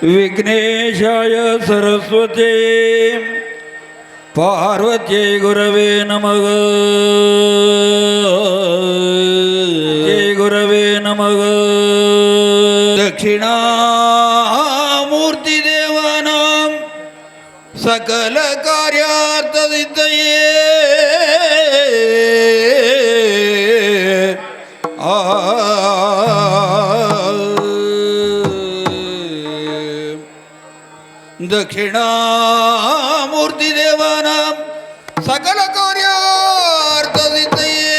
ವಿಘ್ನೇಶಾಯ ಸರಸ್ವತಿ ಪಾರ್ವತ್ಯೈ ಗುರವೇ ನಮಃ. ಗುರವೇ ನಮಃ. ದಕ್ಷಿಣಾಮೂರ್ತಿ ದೇವಾನಾಂ ಸಕಲ ಕಾರ್ಯಾರ್ಥಸಿದ್ಧಯೇ ದಕ್ಷಿಣಾಮೂರ್ತಿ ದೇವಾನಾಂ ಸಕಲ ಕಾರ್ಯಾರ್ಥಸಿದ್ಧಯೇ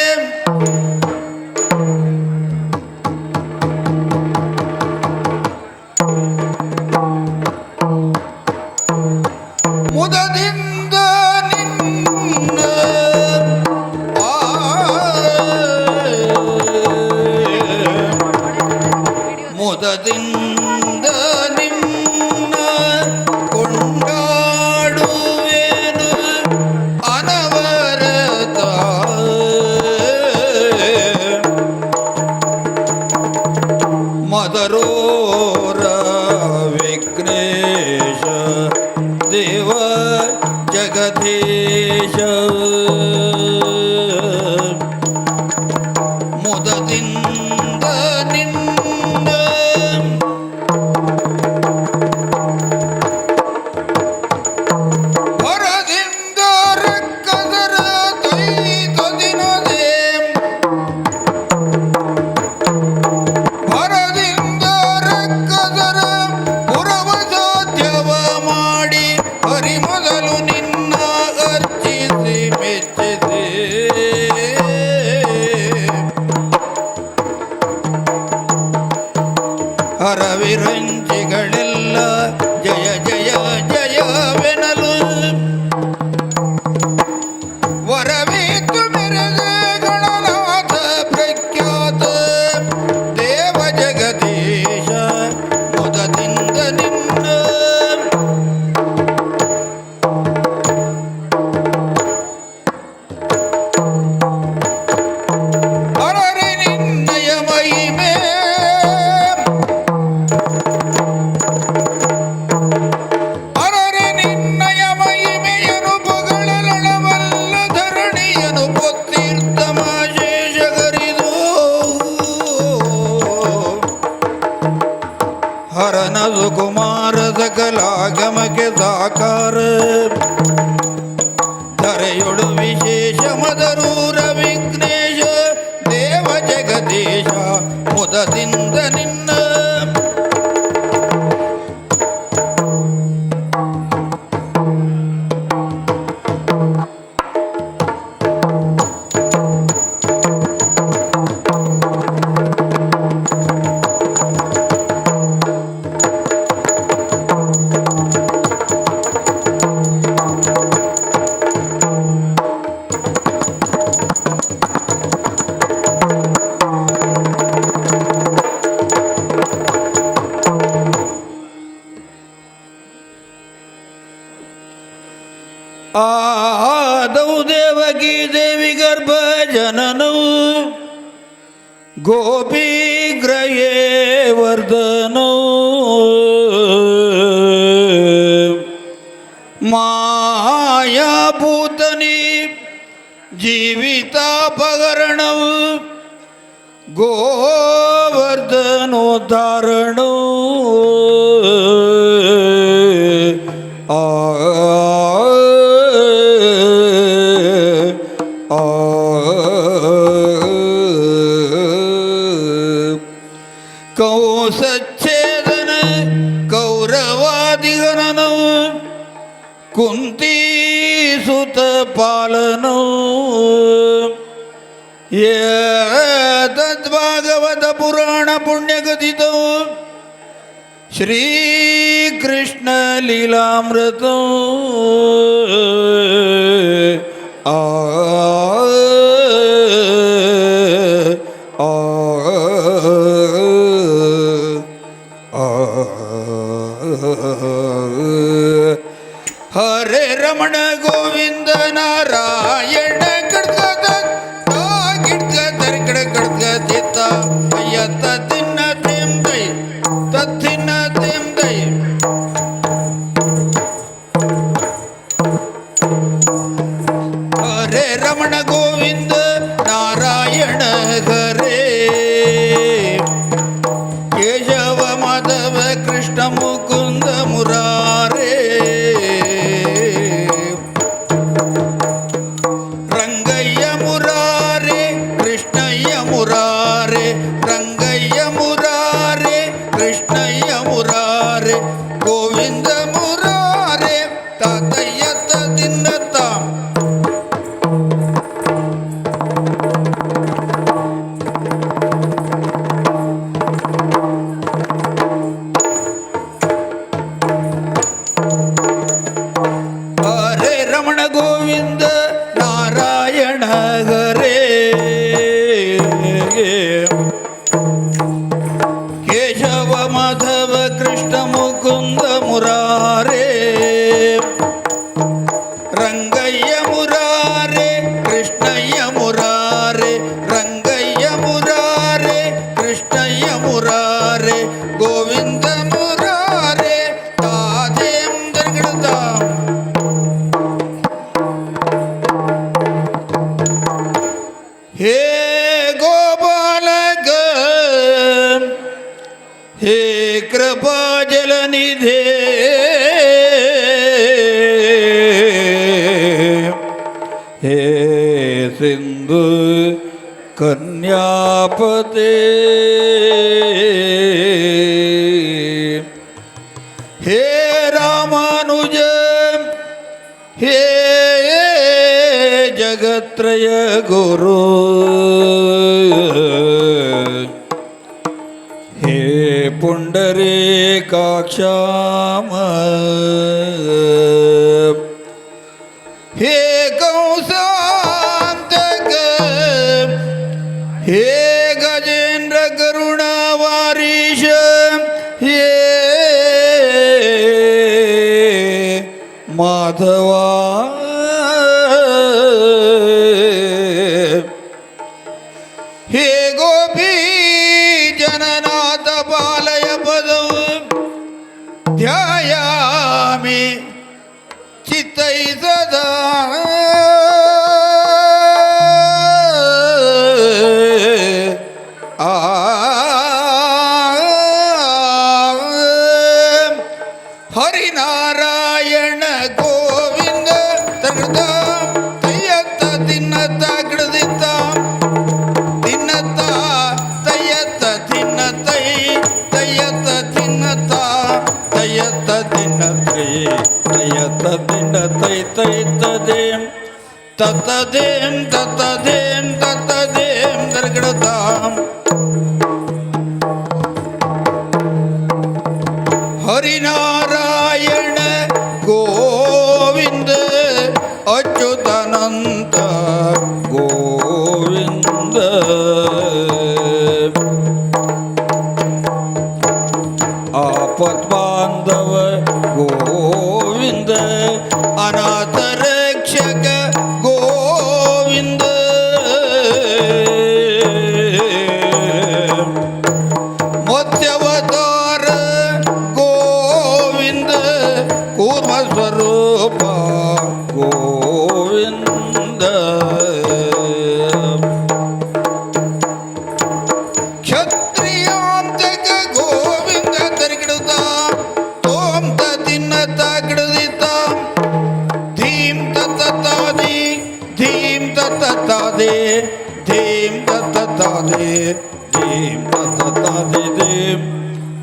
ಮುದದಿಂದ ನಿನ್ನ ಮುದದಿಂದ ನಿನ್ನ ಕೊಂಡಾಡುವೇನು ಅನವರತ. ಮದರೋರ ವಿಘ್ನೇಶ ದೇವ ಜಗದೀಶ ಮುದದಿಂದ ನಿನ್ನ ಹೊರದಿಂದ ರಕ್ಕದರ ದೈತದಿನದೇ ಹೊರದಿಂದ ರಕ್ಕದರ ಪುರವ ಸಾಧ್ಯವ ಮಾಡಿ ಹರಿ ಮೊದಲು ನಿನ್ನ ಅರ್ಚಿಸಿ ಮೆಚ್ಚಿಸಿ ಹರವಿರಂಚಿಗಳೆಲ್ಲ ಜಯ ಜಯ ಜಯವೆನಲು ವರವೀತು ಮೆರೆದೆ ಗಣನಾಥ ಪ್ರಖ್ಯಾತ ದೇವ ಜಗದೀಶ ಮುದದಿಂದ ನಿನ್ನ ಹರರಿ ನಿನ್ನಯ ಮಹಿಮೆ ಹರರಿ ನಿನ್ನಯ ಮಹಿಮೆಯನು ಪೊಗಳಲಳವಲ್ಲ ಧರಣಿಯನು ಪೊತ್ತೀರ್ಥಮಾಶೇಷಗರಿದು ಹರನದು ಕುಮಾರ ಸಕಲಾಗಮಕ್ಕೆ ಸಾಕಾರ ಧರೆಯೊಳು ವಿಶೇಷ ಮದರೂರ ವಿಘ್ನೇಶ ದೇವ ಜಗದೀಶ ಮುದದಿಂದ ನಿನ್ನ ಆದೌ ದೇವಕಿ ದೇವಿ ಗರ್ಭ ಜನನೌ ಗೋಪಿ ಗ್ರಹೇ ವರ್ಧನೌ ಮಾಯಾಭೂತನಿ ಜೀವಿತಾಪಹರಣೌ ಗೋವರ್ಧನೋದ್ಧಾರಣೌ ಕೌಸಚ್ಛೇದನ ಕೌರವಾದಿಗಣನೌ ಕುಂತಿ ಸುತ ಪಾಲನೌ ತದ್ಭಾಗವತ ಪುರಾಣ ಪುಣ್ಯಕಥಿತೌ ಶ್ರೀಕೃಷ್ಣ ಲೀಲಾಮೃತೌ ಹರೇ ರಮಣ ಗೋವಿಂದ ನಾರಾಯಣ ಕಡ್ಗದ ಗಿಡ್ಗ ದರ್ಗಡ ಕಡ್ಗ ದಿತ್ತ ಅಯ್ಯ ತತ್ತಿನ ತೇಮ್ ದೈ ತತ್ತಿನ ತೇಮ್ ದೈ ರಮಣ ಗೋವಿಂದ ನಾರಾಯಣ ಹರೇ ಕೇಶವ ಮಾಧವ ಕೃಷ್ಣ ಮುಕುಂದ ಮುರಾರೇ ರಂಗಯ್ಯ ಮುರಾರೇ ಕೃಷ್ಣಯ್ಯ ಮುರಾರೇ ರಂಗಯ್ಯ ಮುರಾರೇ ಕೃಷ್ಣಯ್ಯ ಮುರಾರೇ ಗೋವಿಂದ ಮುರಾರೇ ತಾದೇಂ ದರ್ಗಡತಾಂ ಹೇ ಗೋಪಾಲಕ ಹೇ ಕೃಪಾ ಜಲನಿಧೇ ಹೇ ಸಿಂಧು ಕನ್ಯಾಪತೆ ಹೇ ರಾಮಾನುಜ ಹೇ ಜಗತ್ರಯ ಗುರು ಹೇ ಪುಂಡರೀಕಾಕ್ಷಾಮ ಹೇ ಕಂಸಾಂತಕ ಹೇ ಗಜೇಂದ್ರ ಕರುಣಾವಾರೀಶ ಹೇ ಮಾಧವ ಹೇ ಗೋಪಿ ಜನನಾಥ ಪಾಲಯ ಪದವ ಧ್ಯಾಯಾಮಿ ಚಿತ್ತೈ ಸದಾ ಹರಿನಾರಾಯಣ ಗೋವಿಂದ ತಗದ ತಯ್ಯತ್ತ ತಿನ್ನತ್ತ ಗಿಡದಿತ್ತ ತಿನ್ನತ್ತ ತಯ್ಯತ್ತ ತಿನ್ನ ತೈ ತಯ್ಯತ್ತ ತಿನ್ನತ್ತ ತಯ್ಯತ್ತ ತಿನ್ನ ತೈ ತಯ್ಯತ್ತ ತಿನ್ನ ತೈ ತೈತದೇಂ ತತ್ತದೇಂ ತತ್ತದೇಂ ತತ್ತದೇಂ ದರ್ಗಡತಾಂ ಹರಿನಾರಾಯಣ ಗೋವಿಂದ ಅಚ್ಯುತಾನಂತ ಗೋವಿಂದ ಆಪತ್ಬಾಂಧವ ಗೋವಿಂದ ಅನಾಥ ರಕ್ಷಕ ಗೋವಿಂದ ಮತ್ಸ್ಯವತಾರ ಗೋವಿಂದ ಕೂರ್ಮ ಸ್ವರೂಪ ಗೋವಿಂದ ಕ್ಷತ್ರಿಯಾಂತಕ ಗೋವಿಂದ ತರಿಗಿಡುತ್ತ ತೋಂ ತಿನ್ನತ್ತ ಗಿಡದಿತ್ತ ಧೀಂ ತತ್ತಾದಿ ಧೀಂ ತತ್ತಾದೆ ಧೀಂ ತತ್ತಾದೆ ಧೀಂ ತತ್ತಾದಿ ಧೀಂ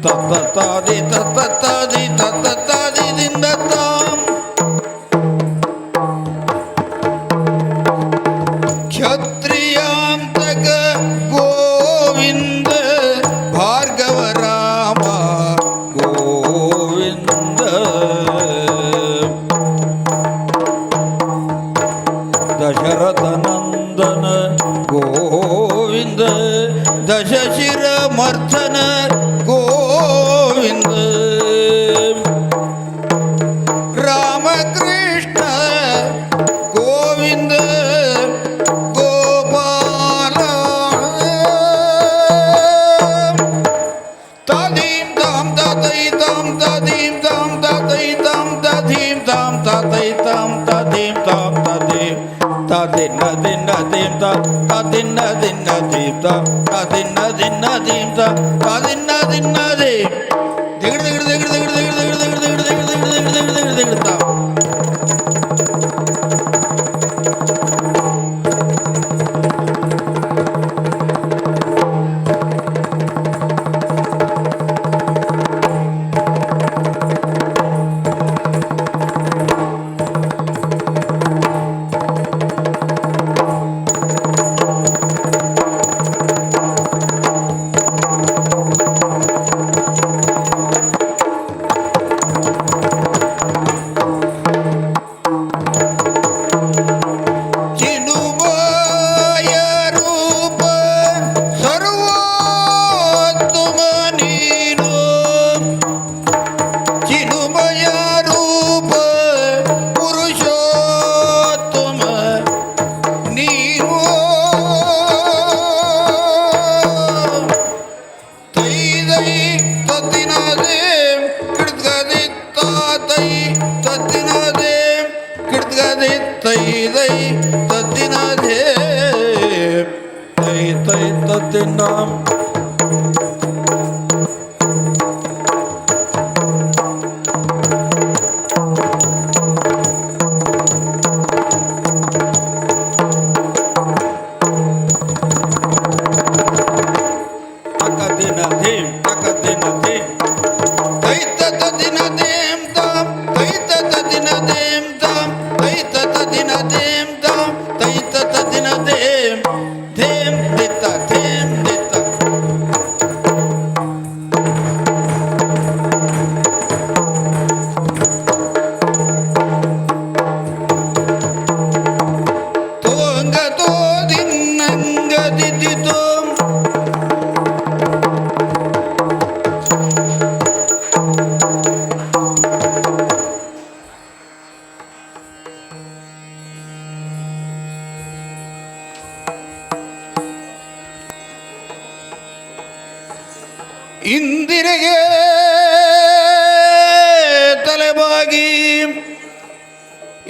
ತತ್ತಾದಿ ತತ್ತಾದಿ ತತ್ತಾದಿ ದಿಂದತ್ತಾಂ ಕ್ಷತ್ರಿಯಾಂತಕ ಗೋವಿಂದ ಭಾರ್ಗವ ರಾಮ ಗೋವಿಂದ ದಶರಥ ನಂದನ ಗೋವಿಂದ ದಶಶಿರ ಮರ್ಥನ ಗೋವಿಂದ ರಾಮಕೃಷ್ಣ ಗೋವಿಂದ ಗೋಪಾಲ ತದೀಂ ತಾಂ ತದೈ ತಾಂ ತದೀಂ ತಾಂ ತದೈ ತಾಂ ತದೀಂ ತಾಂ ತದೈ ತಾಂ ತದೀಂ ತಾಂ ತದೀಂ ತದಿನ್ನ ದಿನ್ನ ದೀಂ ತದಿನ್ನ ದಿನ್ನ ದೀಂ ತದಿನ್ನ ದಿನ್ನ ದೀಂ ತದಿನ್ನ ದಿನ್ನ ದೀಂ ದಿಗಡ ದಿಗಡ ದಿಗಡ ದಿಗಡ ದಿಗಡ ದಿಗಡ ದಿಗಡ ದಿಗಡ ದಿಗಡ ದಿಗಡ ದಿಗಡ ದಿಗಡ ದಿಗಡ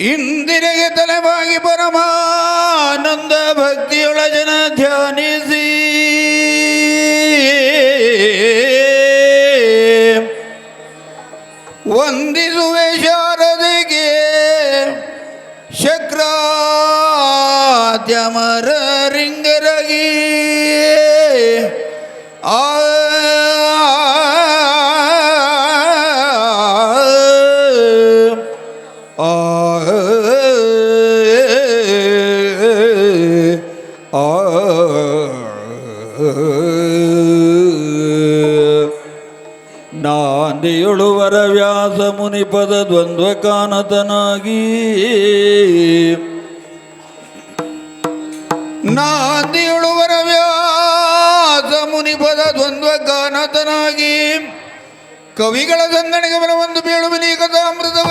ಇಂದಿರೆಗೆ ತಲೆಬಾಗಿ ಪರಮಾನಂದ ಭಕ್ತಿಯೊಳಜನ ಧ್ಯಾನಿಸಿ ವಂದಿಸುವೆ ಶಾರದೆಗೆ ಶಕ್ರಾದ್ಯಮರ ರಿಂಗರಗಿ ಆ ನಾಂದಿಯೊಳುವರ ವ್ಯಾಸ ಮುನಿಪದ ದ್ವಂದ್ವ ಕಾನತನಾಗಿ ನಾಂದಿಯೊಳುವರ ವ್ಯಾಸ ಮುನಿಪದ ದ್ವಂದ್ವ ಗಾನತನಾಗಿ ಕವಿಗಳ ಸಂದಣಿಗೆ ಬರವೊಂದು ಬೇಳುವಿನಿ ಕಥಾಮೃತವ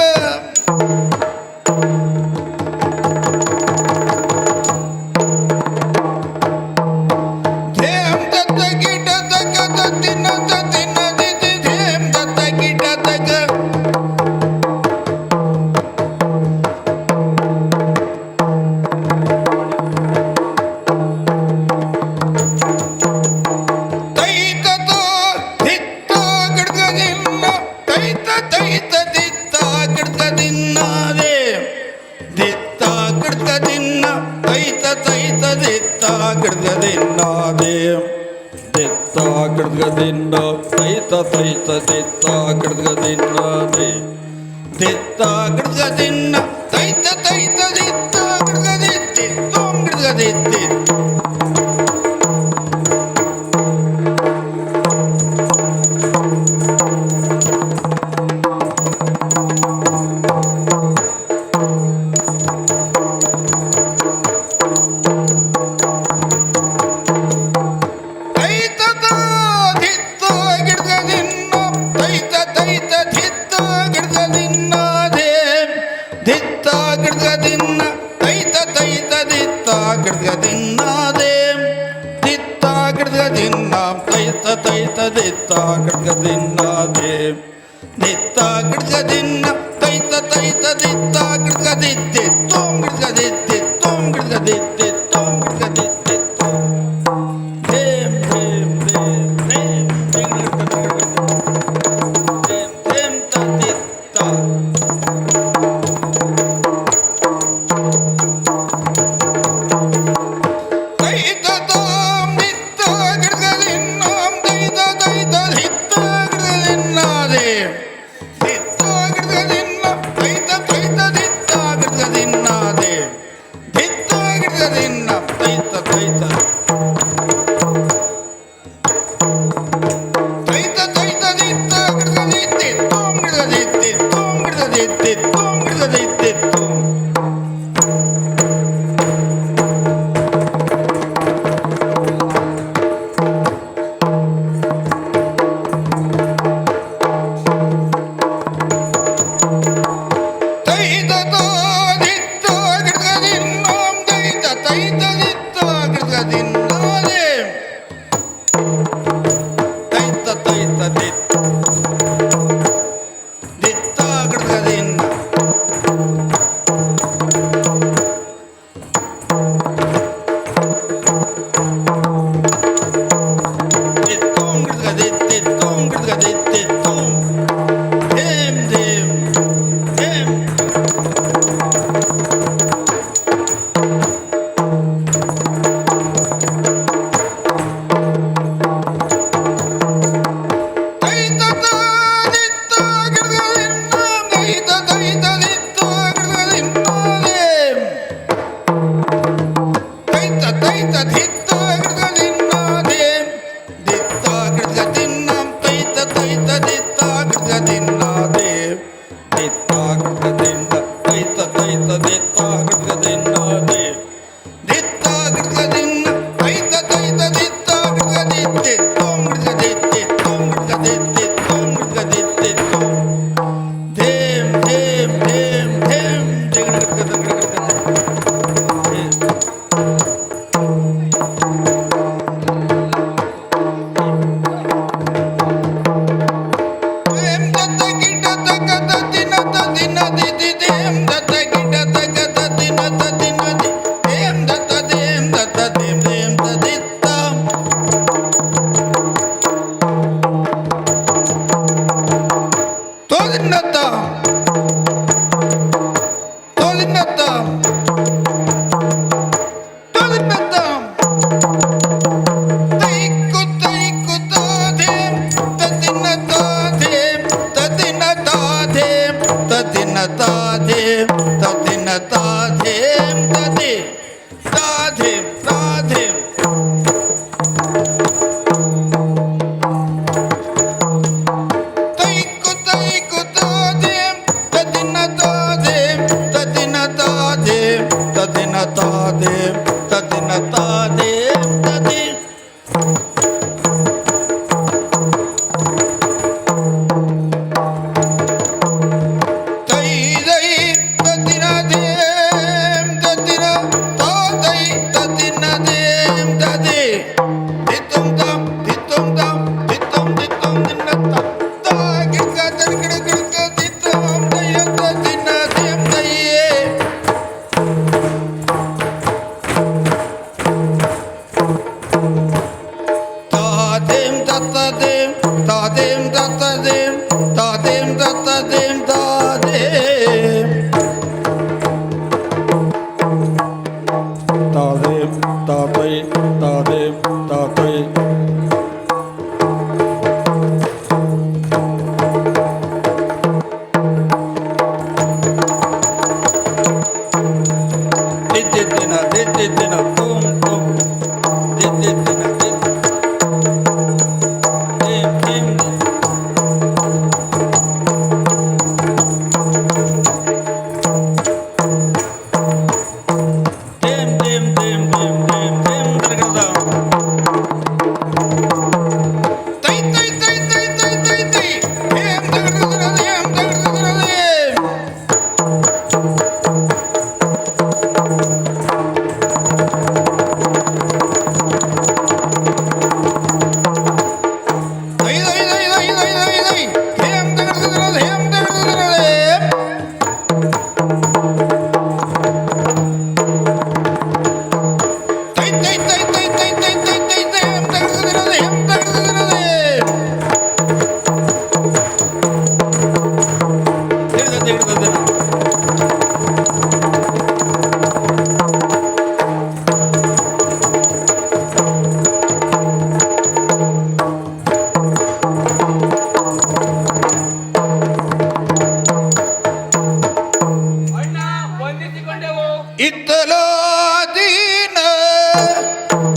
ಇತ್ತಲಾದೀನ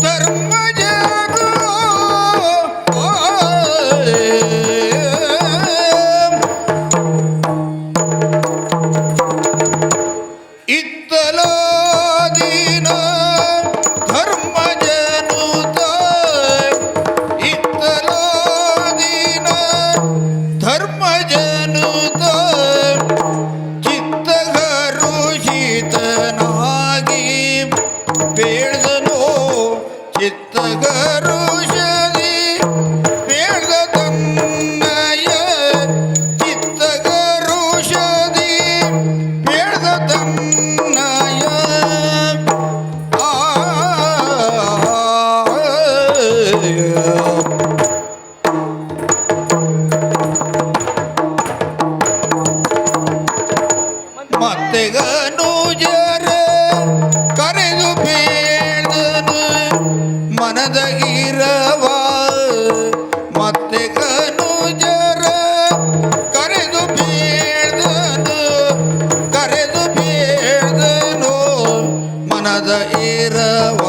ಧರ್ಮ ಜಗೋ ಇತ್ತಲಾದೀನ ಧರ್ಮ ಜನುತ ಇತ್ತಲಾದೀನ ಧರ್ಮ ಜನುತ ಚಿತ್ತಗರುಷಿತನಾಗಿ ಬೇಡ್ದನೋ ಚಿತ್ತಗರುಷದಿ ಬೇಡ್ದ ತನ್ನಯ ಚಿತ್ತಗರುಷದಿ ಬೇಡ್ದ ತನ್ನಯ ಮತ್ತೆ ಗನುಜರ ಕರೆದು ಬೇಡ್ದನು ಮನದಗಿರವ ಮತ್ತೆ ಗನುಜರ ಕರೆದು ಬೇಡ್ದನು ಮನದ ಇರವ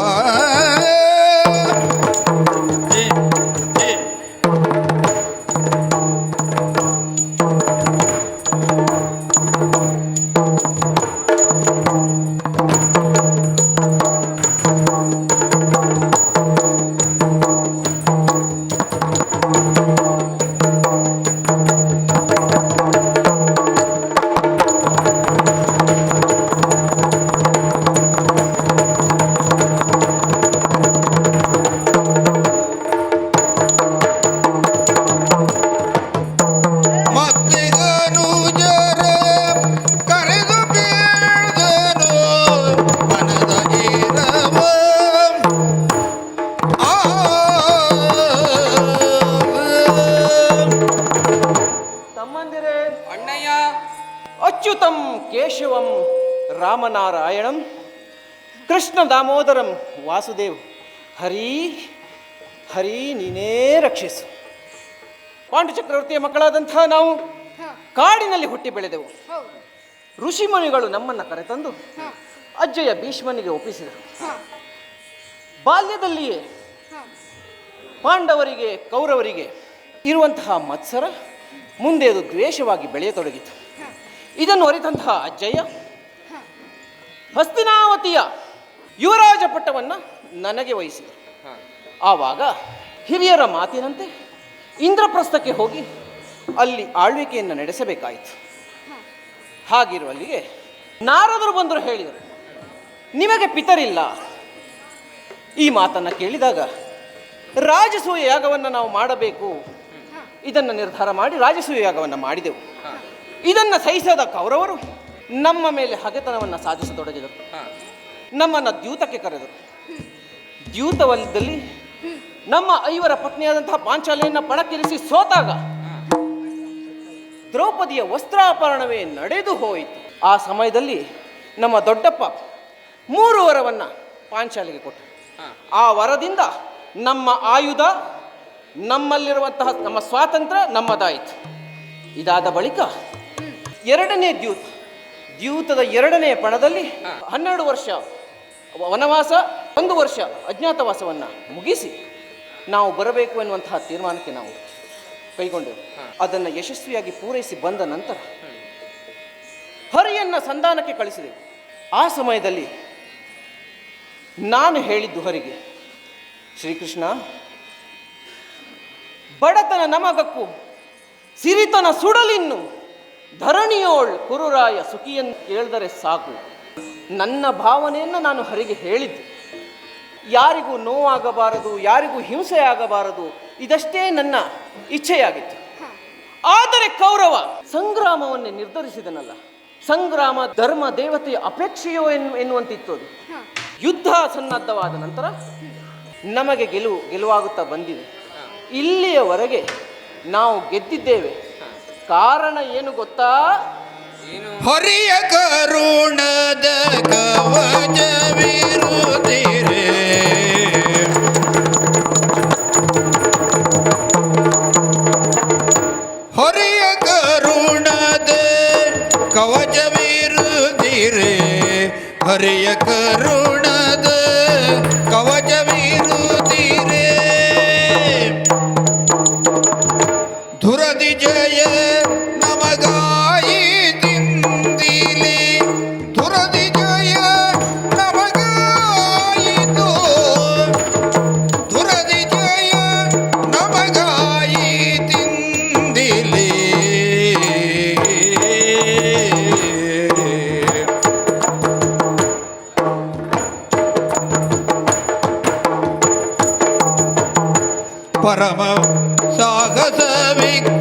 ಮತ್ತೆ ಗನುಜರ ಕರೆದು ಬೇಡ್ದನು ಮನದ ಇರವ ತಮ್ಮಂದಿರೇ, ಅಣ್ಣಯ್ಯ, ಅಚ್ಯುತಂ ಕೇಶವಂ ರಾಮನಾರಾಯಣಂ ಕೃಷ್ಣ ದಾಮೋದರಂ ವಾಸುದೇವ್ ಹರಿ ಹರಿ ನೀನೇ ರಕ್ಷಿಸು. ಪಾಂಡು ಚಕ್ರವರ್ತಿಯ ಮಕ್ಕಳಾದಂತಹ ನಾವು ಕಾಡಿನಲ್ಲಿ ಹುಟ್ಟಿ ಬೆಳೆದೆವು. ಋಷಿಮುನಿಗಳು ನಮ್ಮನ್ನು ಕರೆತಂದು ಅಜ್ಜಯ್ಯ ಭೀಷ್ಮನಿಗೆ ಒಪ್ಪಿಸಿದರು. ಬಾಲ್ಯದಲ್ಲಿಯೇ ಪಾಂಡವರಿಗೆ ಕೌರವರಿಗೆ ಇರುವಂತಹ ಮತ್ಸರ ಮುಂದೆ ಅದು ದ್ವೇಷವಾಗಿ ಬೆಳೆಯತೊಡಗಿತು. ಇದನ್ನು ಅರಿತಂತಹ ಅಜ್ಜಯ್ಯ ಹಸ್ತಿನಾವತಿಯ ಯುವರಾಜ ಪಟ್ಟವನ್ನು ನನಗೆ ವಹಿಸಿದರು. ಆವಾಗ ಹಿರಿಯರ ಮಾತಿನಂತೆ ಇಂದ್ರಪ್ರಸ್ಥಕ್ಕೆ ಹೋಗಿ ಅಲ್ಲಿ ಆಳ್ವಿಕೆಯನ್ನು ನಡೆಸಬೇಕಾಯಿತು. ಹಾಗಿರುವಲ್ಲಿಗೆ ನಾರದರು ಬಂದರು, ಹೇಳಿದರು, ನಿಮಗೆ ಪಿತರಿಲ್ಲ. ಈ ಮಾತನ್ನು ಕೇಳಿದಾಗ ರಾಜಸೂಯ ಯಾಗವನ್ನು ನಾವು ಮಾಡಬೇಕು, ಇದನ್ನು ನಿರ್ಧಾರ ಮಾಡಿ ರಾಜಸೂಯ ಯಾಗವನ್ನು ಮಾಡಿದೆವು. ಇದನ್ನು ಸಹಿಸದ ಕೌರವರು ನಮ್ಮ ಮೇಲೆ ಹಗೆತನವನ್ನು ಸಾಧಿಸತೊಡಗಿದರು. ನಮ್ಮನ್ನು ದ್ಯೂತಕ್ಕೆ ಕರೆದರು. ದ್ಯೂತವಲ್ಲದಲ್ಲಿ ನಮ್ಮ ಐವರ ಪತ್ನಿಯಾದಂತಹ ಪಾಂಚಾಲಿಯನ್ನು ಪಣಕ್ಕಿರಿಸಿ ಸೋತಾಗ ದ್ರೌಪದಿಯ ವಸ್ತ್ರಾಪರಣವೇ ನಡೆದು ಹೋಯಿತು. ಆ ಸಮಯದಲ್ಲಿ ನಮ್ಮ ದೊಡ್ಡಪ್ಪ 3 ವರವನ್ನು ಪಾಂಚಾಲಿಗೆ ಕೊಟ್ಟರು. ಆ ವರದಿಂದ ನಮ್ಮ ಆಯುಧ, ನಮ್ಮಲ್ಲಿರುವಂತಹ ನಮ್ಮ ಸ್ವಾತಂತ್ರ್ಯ ನಮ್ಮದಾಯಿತು. ಇದಾದ ಬಳಿಕ 2ನೇ ದ್ಯೂತದ 2ನೇ ಪಣದಲ್ಲಿ 12 ವರ್ಷ ವನವಾಸ, 1 ವರ್ಷ ಅಜ್ಞಾತವಾಸವನ್ನು ಮುಗಿಸಿ ನಾವು ಬರಬೇಕು ಎನ್ನುವಂತಹ ತೀರ್ಮಾನಕ್ಕೆ ನಾವು ಕೈಗೊಂಡೆವು. ಅದನ್ನು ಯಶಸ್ವಿಯಾಗಿ ಪೂರೈಸಿ ಬಂದ ನಂತರ ಹರಿಯನ್ನು ಸಂಧಾನಕ್ಕೆ ಕಳಿಸಿದೆವು. ಆ ಸಮಯದಲ್ಲಿ ನಾನು ಹೇಳಿದ್ದು ಹರಿಗೆ, ಶ್ರೀಕೃಷ್ಣ, ಬಡತನ ನಮಗಕ್ಕು ಸಿರಿತನ ಸುಡಲಿನ್ನು ಧರಣಿಯೋಳ್ ಕುರುರಾಯ ಸುಖಿಯನ್ನು ಕೇಳಿದರೆ ಸಾಕು. ನನ್ನ ಭಾವನೆಯನ್ನು ನಾನು ಹರಿಗೆ ಹೇಳಿದ್ದೆ. ಯಾರಿಗೂ ನೋವಾಗಬಾರದು, ಯಾರಿಗೂ ಹಿಂಸೆ ಆಗಬಾರದು, ಇದಷ್ಟೇ ನನ್ನ ಇಚ್ಛೆಯಾಗಿತ್ತು. ಆದರೆ ಕೌರವ ಸಂಗ್ರಾಮವನ್ನೇ ನಿರ್ಧರಿಸಿದನಲ್ಲ. ಸಂಗ್ರಾಮ ಧರ್ಮ ದೇವತೆಯ ಅಪೇಕ್ಷೆಯೋ ಎನ್ನುವಂತಿತ್ತು. ಅದು ಯುದ್ಧ ಸನ್ನದ್ಧವಾದ ನಂತರ ನಮಗೆ ಗೆಲುವಾಗುತ್ತಾ ಬಂದಿದೆ. ಇಲ್ಲಿಯವರೆಗೆ ನಾವು ಗೆದ್ದಿದ್ದೇವೆ. ಕಾರಣ ಏನು ಗೊತ್ತಾ? ಹರಿಯ ಕರುಣದ ಕವಚವಿರುತ್ತೀರೆ, ಹರಿಯ ಕರುಣದ ಕವಚವಿರುತ್ತೀರೆ, ಹರಿ ಜಯ ಕರುಣದ ಕವಚವಿರುತ್ತೀರೇ ಧುರದಿ ಜಯ ನಮಗಾಯಿತಿಂದಿಲಿ ಧುರದಿ ಜಯ ನಮಗಾಯಿತು ಧುರದಿ ಜಯ ನಮಗಾಯಿತಿಂದಿಲಿ ಪರಮ ಸಾಹಸ ವಿಕ್ರಮಂಗಳ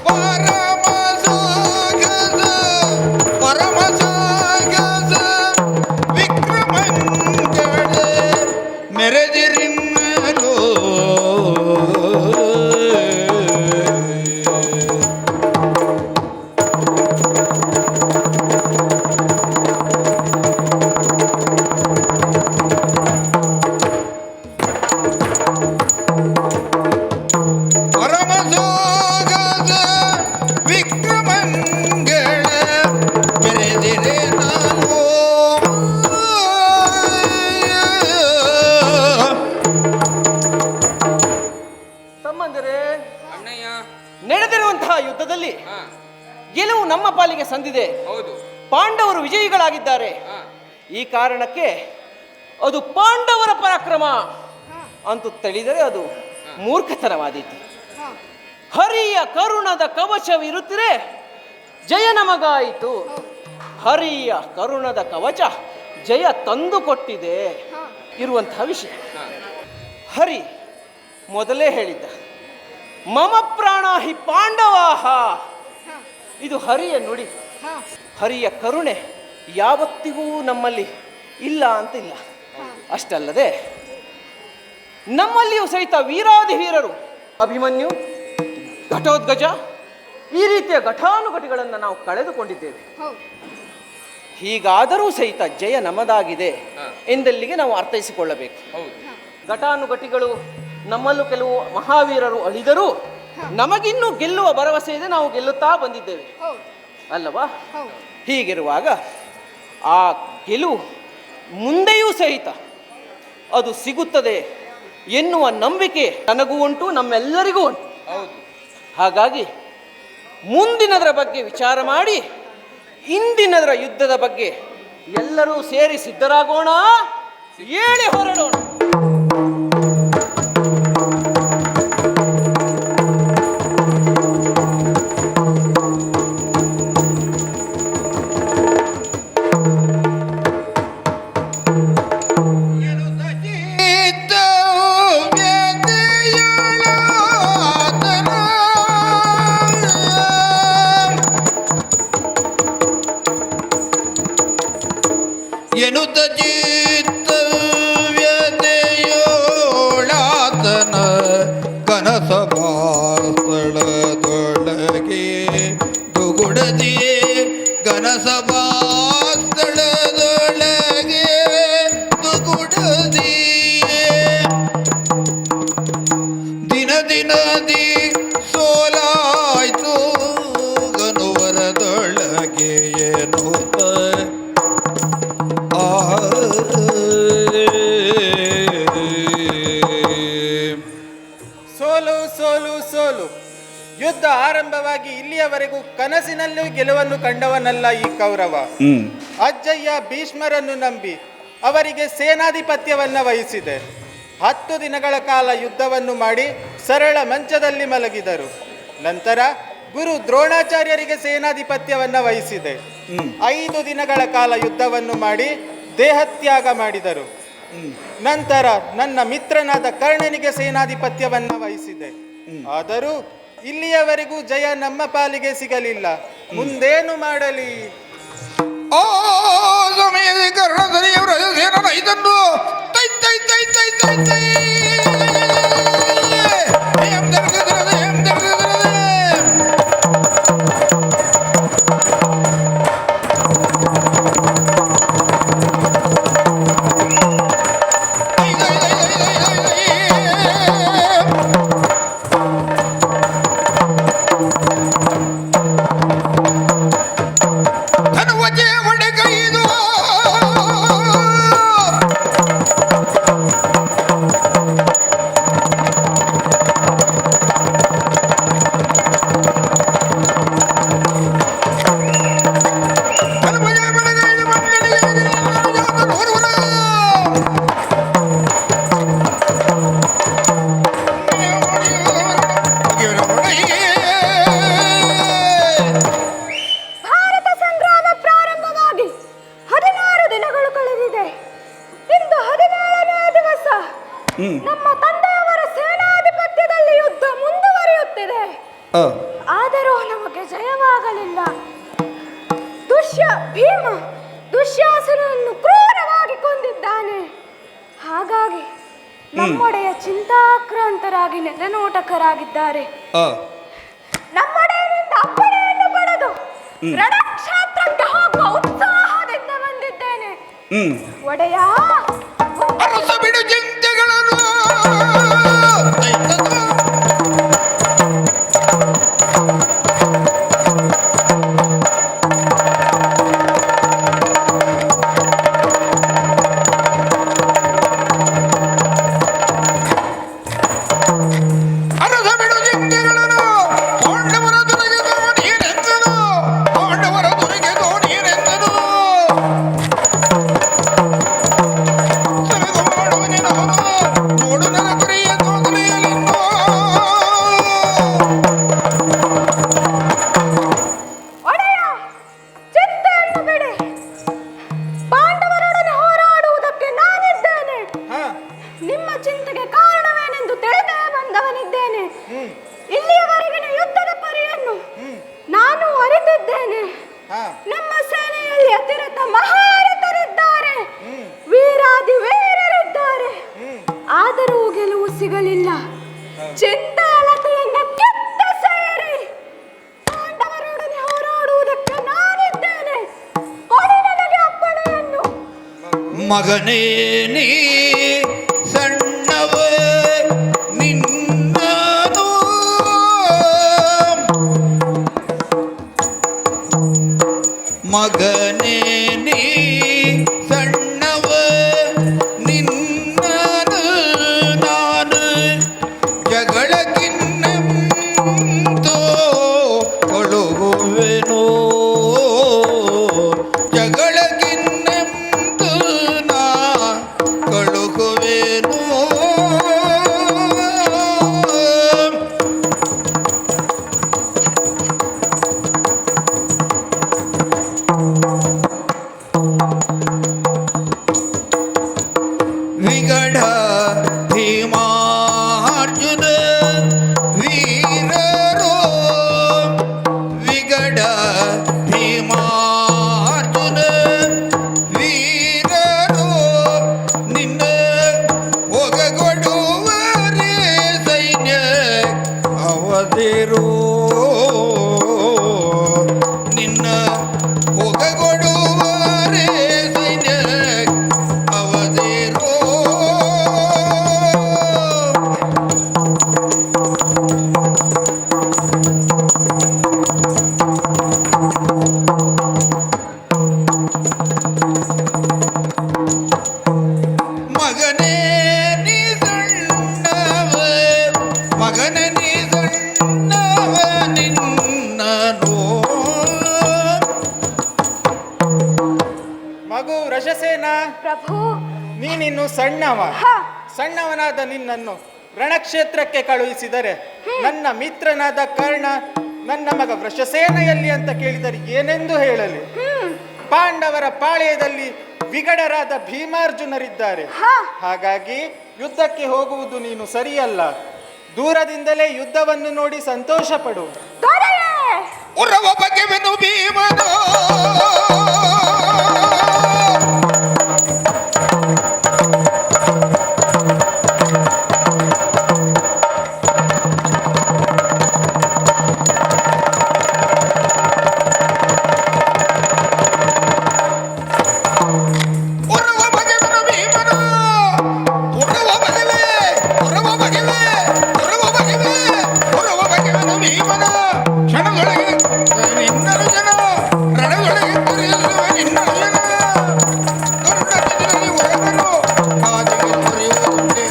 ಪರಮ ಸಾಹಸ ವಿಕ್ರಮಂಗಳ ಮೆರೆದಿರಿನ್ನಲು ತಮ್ಮಂದಿರೇ, ನಡೆದಿರುವಂತಹ ಯುದ್ಧದಲ್ಲಿ ಗೆಲುವು ನಮ್ಮ ಪಾಲಿಗೆ ಸಂದಿದೆ. ಪಾಂಡವರು ವಿಜಯಿಗಳಾಗಿದ್ದಾರೆ. ಈ ಕಾರಣಕ್ಕೆ ಅದು ಪಾಂಡವರ ಪರಾಕ್ರಮ ಅಂತ ತಿಳಿದರೆ ಅದು ಮೂರ್ಖತನವಾದೀತು. ಹರಿಯ ಕರುಣದ ಕವಚವಿರುತ್ತಿರೆ ಜಯ ನಮಗಾಯಿತು. ಹರಿಯ ಕರುಣದ ಕವಚ ಜಯ ತಂದುಕೊಟ್ಟಿದೆ ಇರುವಂತಹ ವಿಷಯ. ಹರಿ ಮೊದಲೇ ಹೇಳಿದ್ದ, ಮಮ ಪ್ರಾಣ ಹಿ ಪಾಂಡವಾಹ. ಇದು ಹರಿಯ ನುಡಿ. ಹರಿಯ ಕರುಣೆ ಯಾವತ್ತಿಗೂ ನಮ್ಮಲ್ಲಿ ಇಲ್ಲ ಅಂತ ಇಲ್ಲ. ಅಷ್ಟಲ್ಲದೆ ನಮ್ಮಲ್ಲಿಯೂ ಸಹಿತ ವೀರಾದಿ ವೀರರು, ಅಭಿಮನ್ಯು, ಘಟೋದ್ಗಜ, ಈ ರೀತಿಯ ಘಟಾನುಘಟಿಗಳನ್ನು ನಾವು ಕಳೆದುಕೊಂಡಿದ್ದೇವೆ. ಹೀಗಾದರೂ ಸಹಿತ ಜಯ ನಮ್ಮದಾಗಿದೆ ಎಂದಲ್ಲಿಗೆ ನಾವು ಅರ್ಥೈಸಿಕೊಳ್ಳಬೇಕು. ಘಟಾನುಘಟಿಗಳು ನಮ್ಮಲ್ಲೂ ಕೆಲವು ಮಹಾವೀರರು ಅಳಿದರೂ ನಮಗಿನ್ನೂ ಗೆಲ್ಲುವ ಭರವಸೆ ಇದೆ. ನಾವು ಗೆಲ್ಲುತ್ತಾ ಬಂದಿದ್ದೇವೆ ಅಲ್ಲವಾ? ಹೀಗಿರುವಾಗ ಆ ಗೆಲುವು ಮುಂದೆಯೂ ಸಹಿತ ಅದು ಸಿಗುತ್ತದೆ ಎನ್ನುವ ನಂಬಿಕೆ ನನಗೂ ಉಂಟು, ನಮ್ಮೆಲ್ಲರಿಗೂ ಉಂಟು. ಹಾಗಾಗಿ ಮುಂದಿನದರ ಬಗ್ಗೆ ವಿಚಾರ ಮಾಡಿ ಇಂದಿನದರ ಯುದ್ಧದ ಬಗ್ಗೆ ಎಲ್ಲರೂ ಸೇರಿ ಸಿದ್ಧರಾಗೋಣ, ಏಳಿ ಹೊರಡೋಣ. ಎನ್ನುತ್ತ ಚಿತ್ತವ್ಯತೆಯೋಳಾತನ ಕನಸಭಾ ಸ್ಥಳದೊಳಗೆ ದುಗುಡದಿಯೇ ಘನಸಭಾ ಸ್ಥಳದೊಳಗೆ ದುಗುಡದಿಯೇ ದಿನ ದಿನದಿ ಸೋಲಾಯ್ತು ಗನುವರದೊಳಗೆ ಎನ್ನುತ್ತ ಸೋಲು ಸೋಲು ಸೋಲು. ಯುದ್ಧ ಆರಂಭವಾಗಿ ಇಲ್ಲಿಯವರೆಗೂ ಕನಸಿನಲ್ಲೂ ಗೆಲುವನ್ನು ಕಂಡವನಲ್ಲ ಈ ಕೌರವ. ಅಜ್ಜಯ್ಯ ಭೀಷ್ಮರನ್ನು ನಂಬಿ ಅವರಿಗೆ ಸೇನಾಧಿಪತ್ಯವನ್ನ ವಹಿಸಿದೆ. 10 ದಿನಗಳ ಕಾಲ ಯುದ್ಧವನ್ನು ಮಾಡಿ ಸರಳ ಮಂಚದಲ್ಲಿ ಮಲಗಿದರು. ನಂತರ ಗುರು ದ್ರೋಣಾಚಾರ್ಯರಿಗೆ ಸೇನಾಧಿಪತ್ಯವನ್ನ ವಹಿಸಿದೆ. 5 ದಿನಗಳ ಕಾಲ ಯುದ್ಧವನ್ನು ಮಾಡಿ ದೇಹತ್ಯಾಗ ಮಾಡಿದರು. ನಂತರ ನನ್ನ ಮಿತ್ರನಾದ ಕರ್ಣನಿಗೆ ಸೇನಾಧಿಪತ್ಯವನ್ನ ವಹಿಸಿದೆ. ಆದರೂ ಇಲ್ಲಿಯವರೆಗೂ ಜಯ ನಮ್ಮ ಪಾಲಿಗೆ ಸಿಗಲಿಲ್ಲ. ಮುಂದೇನು ಮಾಡಲಿ? ಆ ಸಮಯದಲ್ಲಿ ಕರ್ಣಧನಿಯವರ ಸೇನನ ಇದನ್ನು ತೈ ತೈ ತೈ ತೈ ತೈ ತೈ ಭೀಮ ದುಶ್ಯಾಸನನ್ನು ಕ್ರೂರವಾಗಿ ಕೊಂದಿದ್ದಾನೆ. ಹಾಗಾಗಿ ನಮ್ಮೊಡೆಯ ಚಿಂತಾಕ್ರಾಂತರಾಗಿ ನೆಲನೋಟಕರಾಗಿದ್ದಾರೆ. ನಮ್ಮೊಡೆಯನಿಂದ ಅಪ್ಪಣೆಯನ್ನು ಪಡೆದು ರಣಕ್ಷೇತ್ರಕ್ಕೆ ಹೋಗುವ ಉತ್ಸಾಹದಿಂದ ಬಂದಿದ್ದೇನೆ. ಒಡೆಯ ಬಿಡು ಚಿಂತೆಗಳನ್ನು ಇಲ್ಲಿಯವರೆಗಿನ ಯುದ್ಧದ ಪರಿಯನ್ನು ನಾನು ಅರಿತಿದ್ದೇನೆ. ನಮ್ಮ ಸೇನೆಯಲ್ಲಿ ಅತಿರಥ ಮಹಾರಥರಿದ್ದಾರೆ, ವೀರಾದಿ ವೀರರಿದ್ದಾರೆ. ಆದರೂ ಗೆಲುವು ಸಿಗಲಿಲ್ಲ. ಚಿಂತಾಲತೆಯನ್ನು ಕೆತ್ತ ಸೇರಿ ಪಾಂಡವರೊಡನೆ ಹೋರಾಡುವುದಕ್ಕೆ ನಾನಿದ್ದೇನೆ. ಕೊಡಿ ನನಗೆ ಅಪ್ಪಣೆಯನ್ನು. ಮಗನೇ ನೀ ಸಣ್ಣವ ನಿನ್ನನು ಮಗನೇ ನೀ ಸಣ್ಣವ ನಿನ್ನನು ನಾನು ಜಗಳಕ್ಕಿನ್ನೆಂದು ಕೊಡುವೆನೋ ಜಗಳಕ್ಕಿನ್ನೆಂದು ನಾ ಕಳುಕುವೆನೋ ವಿಗಡ ಭೀಮಾರ್ಜುನ ವೀರರೋ ವಿಗಡ ಭೀಮಾರ್ಜುನ ವೀರರೋ ನಿನ್ನ ಒಗಗೊಡುವರೇ ಸೈನ್ಯ ಅವಧಿರೋ ನಿನ್ನ ಒಗಗೊಡುವರೇ ಸೈನ್ಯ ಅವಧಿರೋ ಮಗನೇ ನೀ ಸಣ್ಣವ ಮಗನೇ ನೀ ಸಣ್ಣವ ನಿನ್ನನು ಮಗು ರಶಸೇನ, ಪ್ರಭು, ನೀನಿನ್ನು ಸಣ್ಣವ. ಸಣ್ಣವನಾದ ನಿನ್ನನ್ನು ರಣಕ್ಷೇತ್ರಕ್ಕೆ ಕಳುಹಿಸಿದರೆ ನನ್ನ ಮಿತ್ರನಾದ ಕರ್ಣ ನನ್ನ ಮಗ ವೃಷಸೇನೆಯಲ್ಲಿ ಅಂತ ಕೇಳಿದರೆ ಏನೆಂದು ಹೇಳಲಿ? ಪಾಂಡವರ ಪಾಳೆಯದಲ್ಲಿ ವಿಗಡರಾದ ಭೀಮಾರ್ಜುನರಿದ್ದಾರೆ. ಹಾಗಾಗಿ ಯುದ್ಧಕ್ಕೆ ಹೋಗುವುದು ನೀನು ಸರಿಯಲ್ಲ. ದೂರದಿಂದಲೇ ಯುದ್ಧವನ್ನು ನೋಡಿ ಸಂತೋಷ ಪಡು. ಉರವ ಬಗೆವೆನು ಭೀಮನು ಉರವ ಬಗೆವೆನು ಭೀಮನು ಉರವ ಬಗೆವೆ ಉರವ ಬಗೆವೆ ಉರವ ಬಗೆವೆ ಉರವ ಬಗೆವೆನು ಭೀಮನು ಕ್ಷಣದೊಳಗೆ ನಿನ್ನನು ಜನ ರಣದೊಳಗೆ ಕರೆಯುವ ನಿನ್ನನು ಜನ ಕರುಣದಲ್ಲಿ ಒಳಗನು ಕಾದಿಗೆ ಕರೆಯುವಂತೆ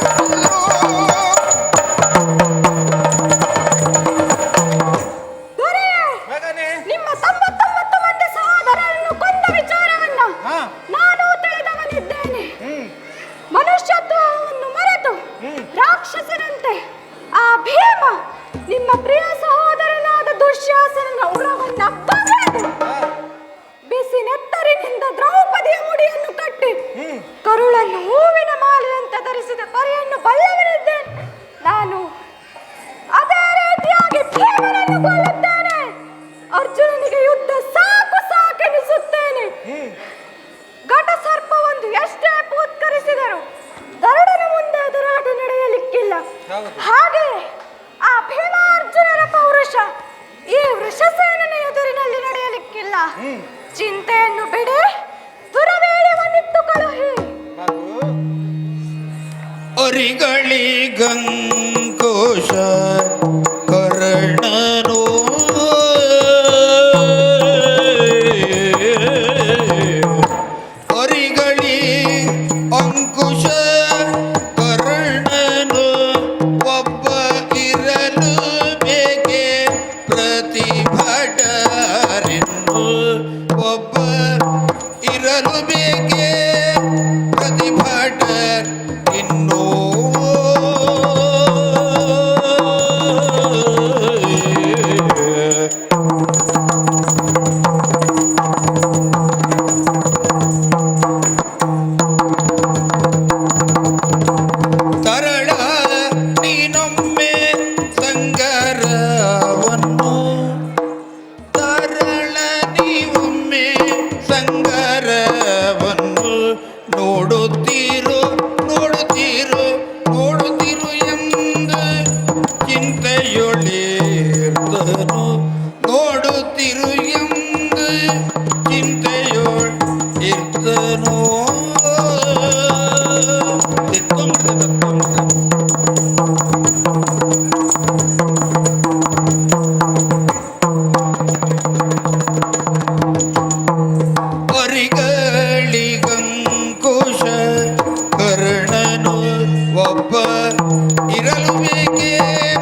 ಮಗನೇ, ನಿಮ್ಮ 99 ಮಂದಿ ಸಹೋದರರನ್ನು ಕೊಂದ ವಿಚಾರವನ್ನ ನಾನು ತಿಳಿದವನಿದ್ದೇನೆ. ಮನುಷ್ಯತ್ವವನ್ನು ಮರೆತು ರಾಕ್ಷಸರಂತೆ ಆ ಭೀಮ ನಿಮ್ಮ ಪ್ರಿಯ ಸಹೋದರನಾದ ದುಶ್ಯಾಸನನ ಉರವನ್ನ ಬಗೆದು ಬಿಸಿ ನೆತ್ತರಿನಿಂದ ದ್ರೌಪದಿಯ ಮುಡಿಯನ್ನು ಕಟ್ಟಿ ಕರುಳನ್ನು ಹೂವಿನ ಮಾಲೆಯಂತೆ ಧರಿಸಿದ ಪರಿಯನ್ನು ಬಲ್ಲವನಿದ್ದೇನೆ. ನಾನು ಅದೇ ರೀತಿಯಾಗಿ ಭೀಮನನ್ನು ಕೊಲ್ಲುತ್ತೇನೆ. ಅರ್ಜುನನಿಗೆ ಯುದ್ಧ ಸಾಕು ಸಾಕೆನಿಸುತ್ತೆ. ಚಿಂತೆಯನ್ನು ಬಿಡಿ, ದುರವೇಳವನ್ನಿತ್ತು ಕಳುಹಿ. ಮಗು ಅರಿಗಳಿಗಂಕುಶ ಕರ್ಣನು ಅರಿಗಳಿ ಅಂಕುಶ ಕರ್ಣನು ಒಬ್ಬ ಇರಲು ಬೇಕೆ ಪ್ರತಿಭಟರೆಂದು ಒಬ್ಬ ಇರಲು ಬೇಕೆ ಪ್ರತಿಭಟ ಇನ್ನೂ ತರಳ ನೀನೊಮ್ಮೆ ಸಂಗರವನ್ನು ತರಳ ನೀವೊಮ್ಮೆ ಸಂಗರವನ್ನು ನೋಡುತ್ತೀರು ನೋಡುತ್ತೀರು ನೋಡುತ್ತೀರು ಎಂದು ಚಿಂತೆಯೊಳಿರ್ತನು ನೋಡುತ್ತಿರು ಎಂದು ಚಿಂತೆಯೊಳಿರ್ತನು ಪರಿಗಳಿಗಂಕುಶ ಕರ್ಣನು ಒಬ್ಬ ಇರಲು ಬೇಕೆ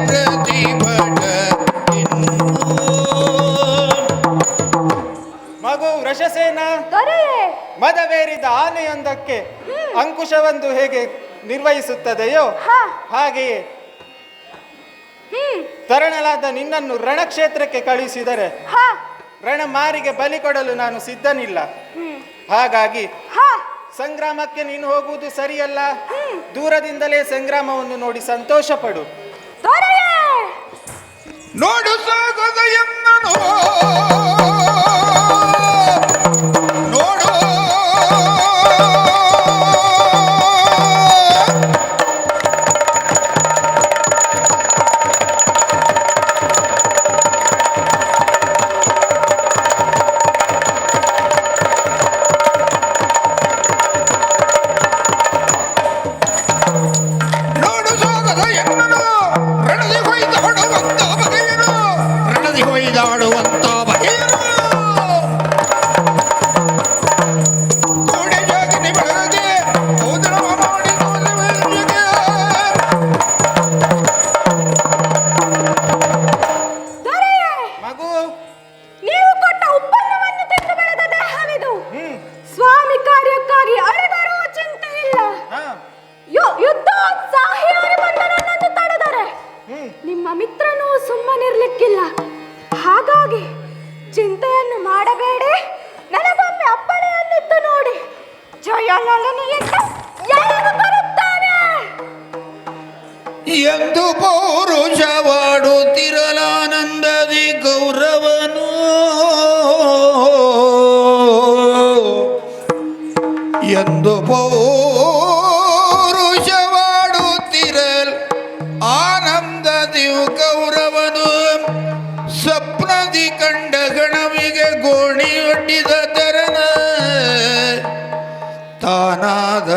ಪ್ರತಿಭಟ ಮಗು ವೃಷಸೇನ, ದೊರೆಯೇ, ಮದವೇರಿದ ಆನೆಯೊಂದಕ್ಕೆ ಅಂಕುಶವೊಂದು ಹೇಗೆ ನಿರ್ವಹಿಸುತ್ತದೆಯೋ ಹಾ. ಹಾಗೆಯೇ ತರಣಲಾದ ನಿನ್ನನ್ನು ರಣಕ್ಷೇತ್ರಕ್ಕೆ ಕಳುಹಿಸಿದರೆ ಹಾ ರಣಮಾರಿಗೆ ಬಲಿ ಕೊಡಲು ನಾನು ಸಿದ್ಧನಿಲ್ಲ. ಹಾಗಾಗಿ ಹಾ ಸಂಗ್ರಾಮಕ್ಕೆ ನೀನು ಹೋಗುವುದು ಸರಿಯಲ್ಲ. ದೂರದಿಂದಲೇ ಸಂಗ್ರಾಮವನ್ನು ನೋಡಿ ಸಂತೋಷ ಪಡು. ದೊರೆಯೇ, ನೋಡು ಸಾಗದ ಎನ್ನನು ನೋಡು ನೋಡು ಸಾಗದ ಎನ್ನನು ರಣದಿ ಹೊಯ್ದಾಡುವಂತ ಬಗೆಯನು ರಣದಿ ಹೊಯ್ದಾಡುವಂತ ಬಗೆಯನು ಕೋಡೆಯಾಗಿ ಬೆಳಗ್ಗೆ ಮೋದನ ಮಾಡಿ ನೋಡುವೆಗೆ ದೊರೆಯೇ, ಮಗು ನೀವು ಕೊಟ್ಟ ಉತ್ಪನ್ನವನ್ನು ತಿಂದು ಬೆಳೆದ ದೇಹವಿದು. ಸ್ವಾಮಿ ಕಾರ್ಯಕ್ಕಾಗಿ ಅಳೆದರೂ ಚಿಂತೆ ಇಲ್ಲ. ಹಾ ಯುದ್ಧೋತ್ಸಾಹಿಯಾಗಿ ಬಂದ ನನ್ನನ್ನು ತಡೆದರೆ ನಿಮ್ಮ ಮಿತ್ರನೂ ಸುಮ್ಮನಿರ್ಲಿಕ್ಕಿಲ್ಲ. ಹಾಗಾಗಿ ಚಿಂತೆಯನ್ನು ಮಾಡಬೇಡಿ. ನನಗೊಮ್ಮೆ ಅಪ್ಪಣೆಯನ್ನಿತ್ತು ನೋಡಿ. ಜಯಲಲಿತೆಯಿಂದ ಎಳೆದು ಬರುತ್ತಾನೆ ಎಂದು ಪೌರುಷವಾಡುತ್ತಿರಲಾನಂದದಿ ಗೌರವನು ಎಂದು ಪೌರುಷವಾಡುತ್ತಿರಲ್ ಆನಂದದಿ ಗೌರವನು ಸ್ವಪ್ನದಿ ಕಂಡ ಗಣವಿಗೆ ಗೋಣಿಯೊಡ್ಡಿದ ತೆರನ ತಾನಾದ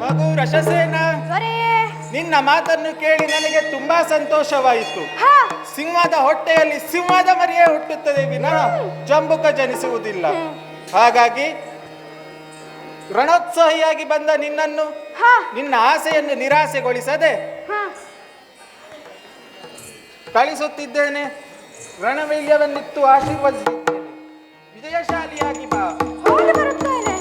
ಮಗು ವೃಷಸೇನ, ದೊರೆಯೇ, ನಿನ್ನ ಮಾತನ್ನು ಕೇಳಿ ನನಗೆ ತುಂಬಾ ಸಂತೋಷವಾಯಿತು. ಹಾ ಸಿಂಹದ ಹೊಟ್ಟೆಯಲ್ಲಿ ಸಿಂಹದ ಮರಿಯೇ ಹುಟ್ಟುತ್ತದೆ ವಿನಃ ಜಂಬುಕ ಜನಿಸುವುದಿಲ್ಲ. ಹಾಗಾಗಿ ರಣೋತ್ಸಾಹಿಯಾಗಿ ಬಂದ ನಿನ್ನನ್ನು ಹಾ ನಿನ್ನ ಆಸೆಯನ್ನು ನಿರಾಸೆಗೊಳಿಸದೆ ಹಾ ಕಳಿಸುತ್ತಿದ್ದೇನೆ. ರಣವೀರ್ಯವನ್ನಿತ್ತು ಆಶೀರ್ವದಿಸುತ್ತೇನೆ. ವಿಜಯಶಾಲಿಯಾಗಿ ಬಾ. ಹೋಗಿ ಬರುತ್ತೇನೆ.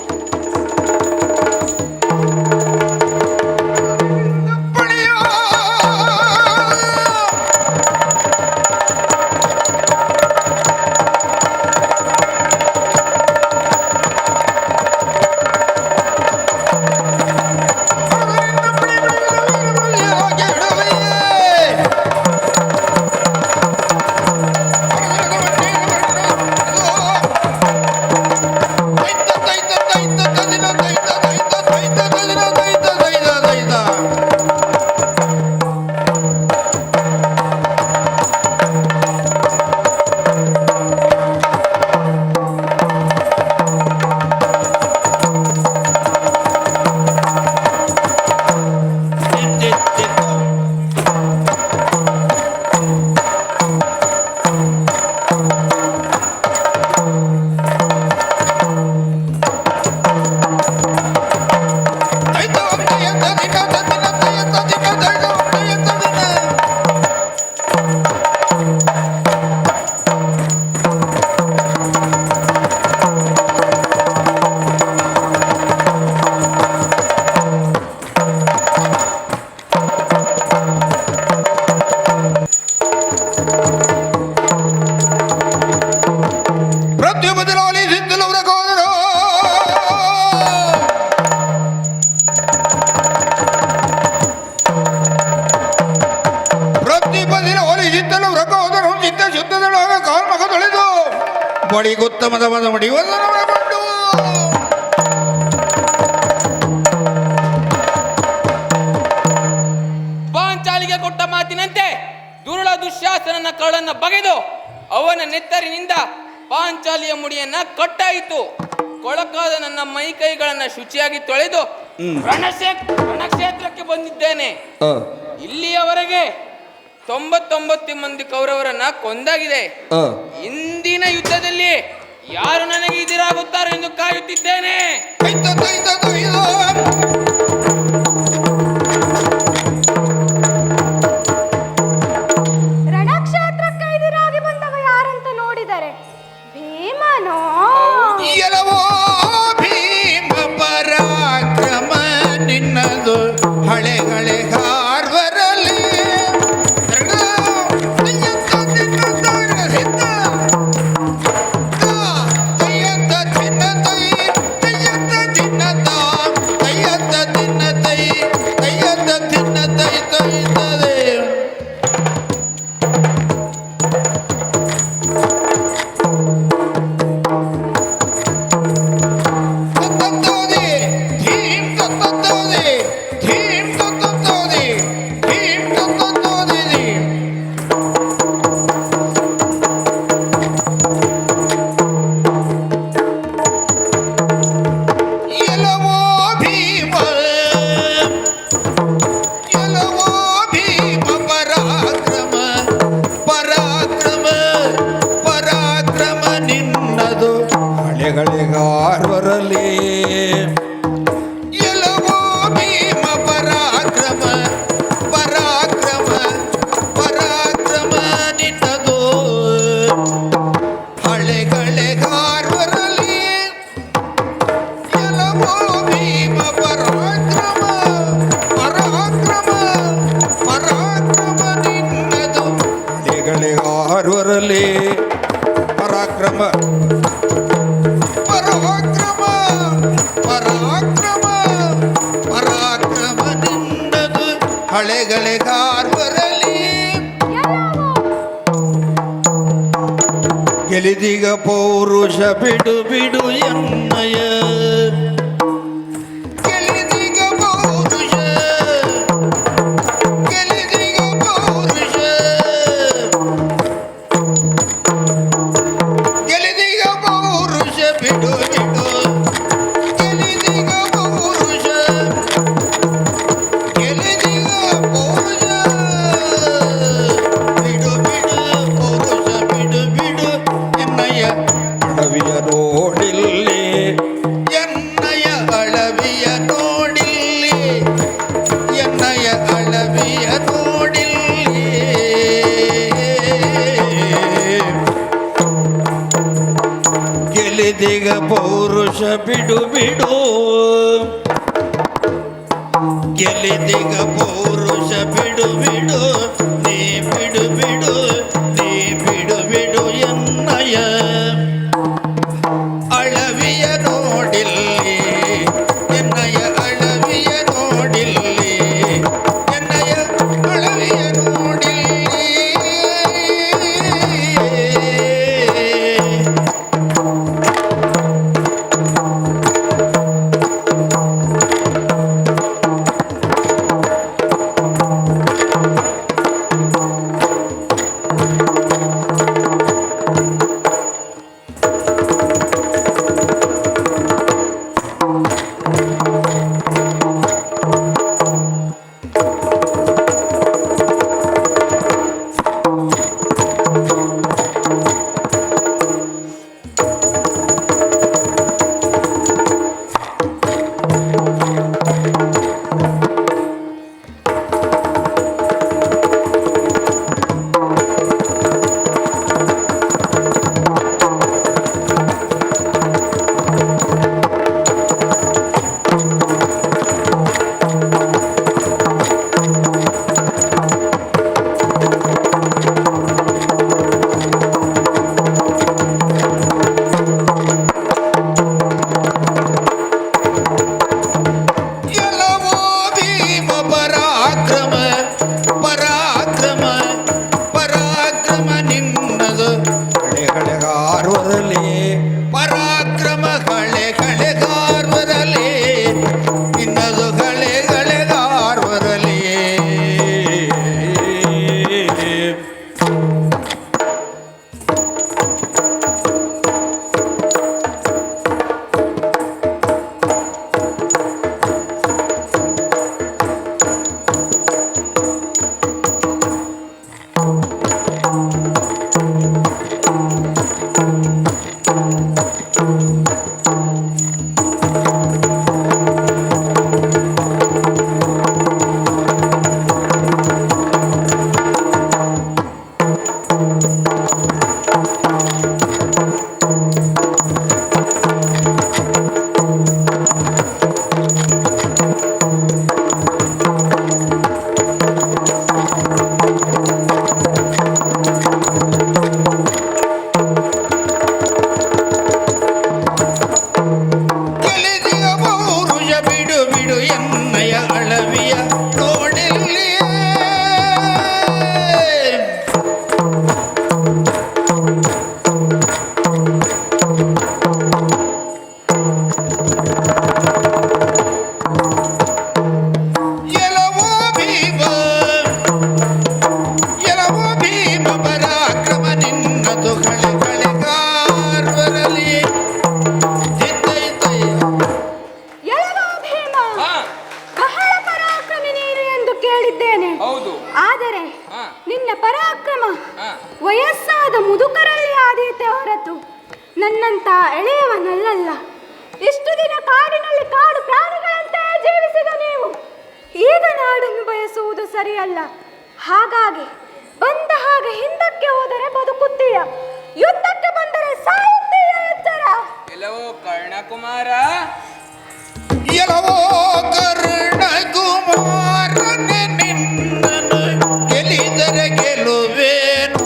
ಕಿತ್ತಲು ವ್ರಕೋದರು ಚಿತ್ತ ಶುದ್ಧದೊಳಗ ಕಾಲ್ಮಗ ತೊಳೆದು ಬಡಿಗುತ್ತಮದ ಮದ ಮಡಿವದನೊಳಗೊಂಡು ಪಾಂಚಾಲಿಗೆ ಕೊಟ್ಟ ಮಾತಿನಂತೆ ದುರುಳ ದುಶ್ಯಾಸನನ ಕಳ್ಳನ್ನ ಬಗೆದು ಅವನ ನೆತ್ತರಿನಿಂದ ಪಾಂಚಾಲಿಯ ಮುಡಿಯನ್ನ ಕಟ್ಟಾಯಿತು. ಕೊಳಕಾದ ನನ್ನ ಮೈ ಕೈಗಳನ್ನ ಶುಚಿಯಾಗಿ ತೊಳೆದು ರಣಕ್ಷೇತ್ರಕ್ಕೆ ಬಂದಿದ್ದೇನೆ. ಇಲ್ಲಿಯವರೆಗೆ 99 ಮಂದಿ ಕೌರವರನ್ನ ಕೊಂದಾಗಿದೆ. ಇಂದಿನ ಯುದ್ಧದಲ್ಲಿ ಯಾರು ನನಗೆ ಎದುರಾಗುತ್ತಾರೆ ಎಂದು ಕಾಯುತ್ತಿದ್ದೇನೆ. ರಣಕ್ಷೇತ್ರಕ್ಕೆ ಎದುರಾಗಿ ಬಂದವ ಯಾರಂತ ನೋಡಿದರೆ ಭೀಮನೋ? ಎಲ್ಲವೋ ಭೀಮ ಪರಾಕ್ರಮ ನಿನ್ನದು ಹಳೆ ಹಳೆ ಹಾರ್ವರಲ್ಲಿ ಹಳೆಗಳಿಗಾರ್ವರಲ್ಲಿ ಎಲ್ಲವೋ ಭೀಮ ಪರಾಕ್ರಮ ಪರಾಕ್ರಮ ಪರಾಕ್ರಮ ನಿನ್ನದು ಹಳೆಗಳಿಗಾರ್ವರಲ್ಲಿ ಎಲ್ಲವೋ ಭೀಮ ಪರಾಕ್ರಮ ಪರಾಕ್ರಮ ಪರಾಕ್ರಮ ನಿನ್ನದು ಹಳೆಗಳಿಗಾರ್ವರಲ್ಲಿ ಪರಾಕ್ರಮ ಪರಾಕ್ರಮ ಪರಾಕ್ರಮ ಪರಾಕ್ರಮ ನಿನ್ನದು ಹಳೆಗಳಿಗಾರ್ವರಲ್ಲಿ ಗೆಲಿದಿಗ ಪೌರುಷ ಬಿಡು ಬಿಡು ಎನ್ನಯ ಗೆಲಿದಿಗ ಪೌರುಷ ಗೆಲಿದಿಗ ಪೌರುಷ ಗೆಲಿದಿಗ ಪೌರುಷ ಬಿಡು ಬಿಡು ಗೆಲಿದಿಗ ಪೌರುಷ ಗೆಲಿದಿಗ ಪೌರುಷ ಬಿಡು ಬಿಡು ಪೌರುಷ ಬಿಡು ಬಿಡು ಎನ್ನಯ ಅಳವಿಯ ನೋಡಿಲ್ಲಿ ಎನ್ನಯ ಅಳವಿಯ ನೋಡಿಲ್ಲಿ ಎನ್ನಯ ಅಳವಿಯ ನೋಡಿಲ್ಲಿ ಗೆಲಿದಿಗ ಪೌರುಷ ಬಿಡು ಬಿಡು ಗೆಲಿದಿಗ ಪೌರುಷ ಬಿಡು ಬಿಡು ನೀ ಬಿಡು ಬಿಡು ನೀ ಬಿಡು ಬಿಡು ಎನ್ನಯ ಅಳವಿಯ ನೋಡಿಲ್ಲಿ ಎನ್ನಯ ಅಳವಿಯ ನೋಡಿಲ್ಲಿ ಎನ್ನಯ ಅಳವಿಯ ನೋಡಿಲ್ಲಿ ಕಾಲದ ಮುದುಕರಲ್ಲಿ ಆದೀತೆ ಹೊರತು ನನ್ನಂತ ಎಳೆಯವನಲ್ಲ. ಇಷ್ಟು ದಿನ ಕಾಡಿನಲ್ಲಿ ಕಾಡು ಪ್ರಾಣಿಗಳಂತೆ ಜೀವಿಸಿದ ನೀವು ಈಗ ನಾಡನ್ನು ಬಯಸುವುದು ಸರಿಯಲ್ಲ. ಹಾಗಾಗಿ ಬಂದ ಹಾಗೆ ಹಿಂದಕ್ಕೆ ಹೋದರೆ ಬದುಕುತ್ತೀಯ, ಯುದ್ಧಕ್ಕೆ ಬಂದರೆ ಸಾಯುತ್ತೀಯ. ಎಚ್ಚರ. ಎಲ್ಲವೋ ಕರ್ಣಕುಮಾರ, ಎಲ್ಲವೋ ಕರ್ಣಕುಮಾರನೆ, ನಿನ್ನನ್ನು ಗೆಲಿದರೆ ಗೆಲುವೇನು.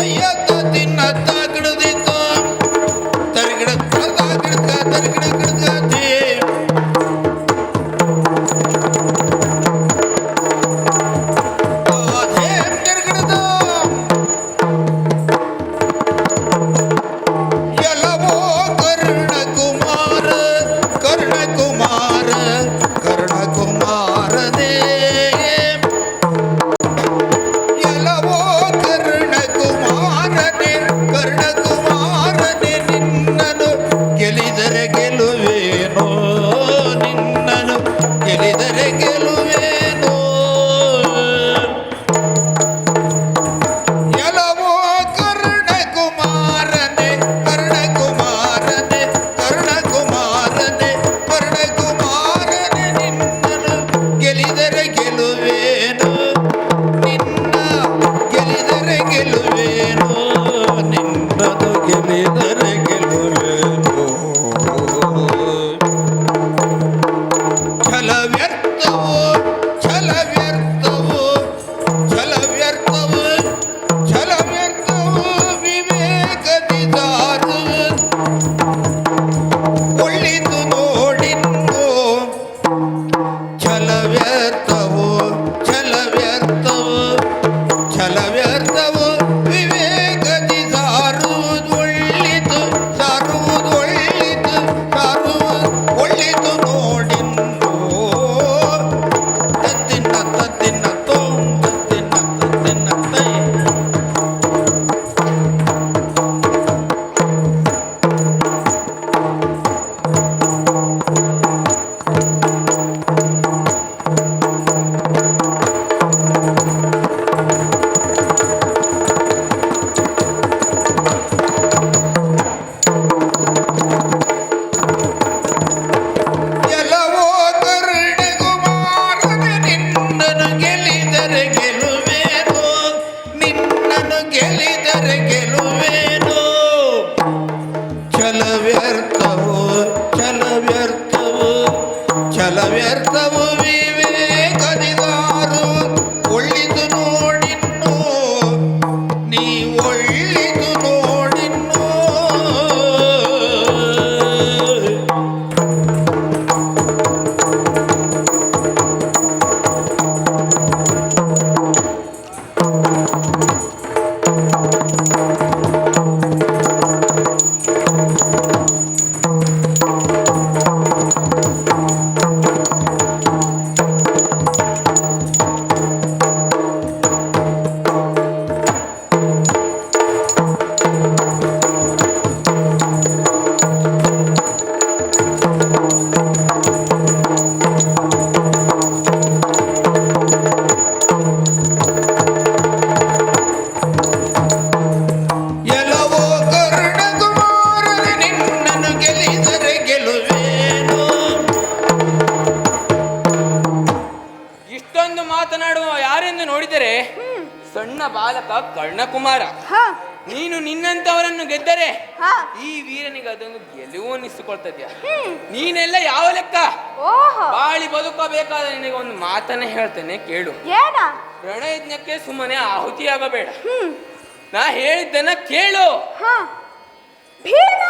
ಅಯ್ಯತ್ತ ತಿನ್ನ ತಗಡದಿತ್ತು ತರಗಿಡ ತರಗಿಡ ತರಗಿಡ ಗಿಡದಿ ಸಣ್ಣ ಬಾಲಕ ಕರ್ಣಕುಮಾರ. ನೀನು ನಿನ್ನಂತವರನ್ನು ಗೆದ್ದರೆ ಈ ವೀರನಿಗೆ ಅದೊಂದು ಗೆಲುವು ಅನ್ನಿಸಿಕೊಳ್ತದ್ಯ. ನೀನೆಲ್ಲ ಯಾವ ಲೆಕ್ಕ? ಬಾಳಿ ಬದುಕಬೇಕಾದ ನಿನಗೆ ಒಂದು ಮಾತನ್ನ ಹೇಳ್ತೇನೆ ಕೇಳು. ರಣಯಜ್ಞಕ್ಕೆ ಸುಮ್ಮನೆ ಆಹುತಿಯಾಗಬೇಡ. ನಾ ಹೇಳಿದ್ದನ್ನ ಕೇಳು. ನಿನ್ನ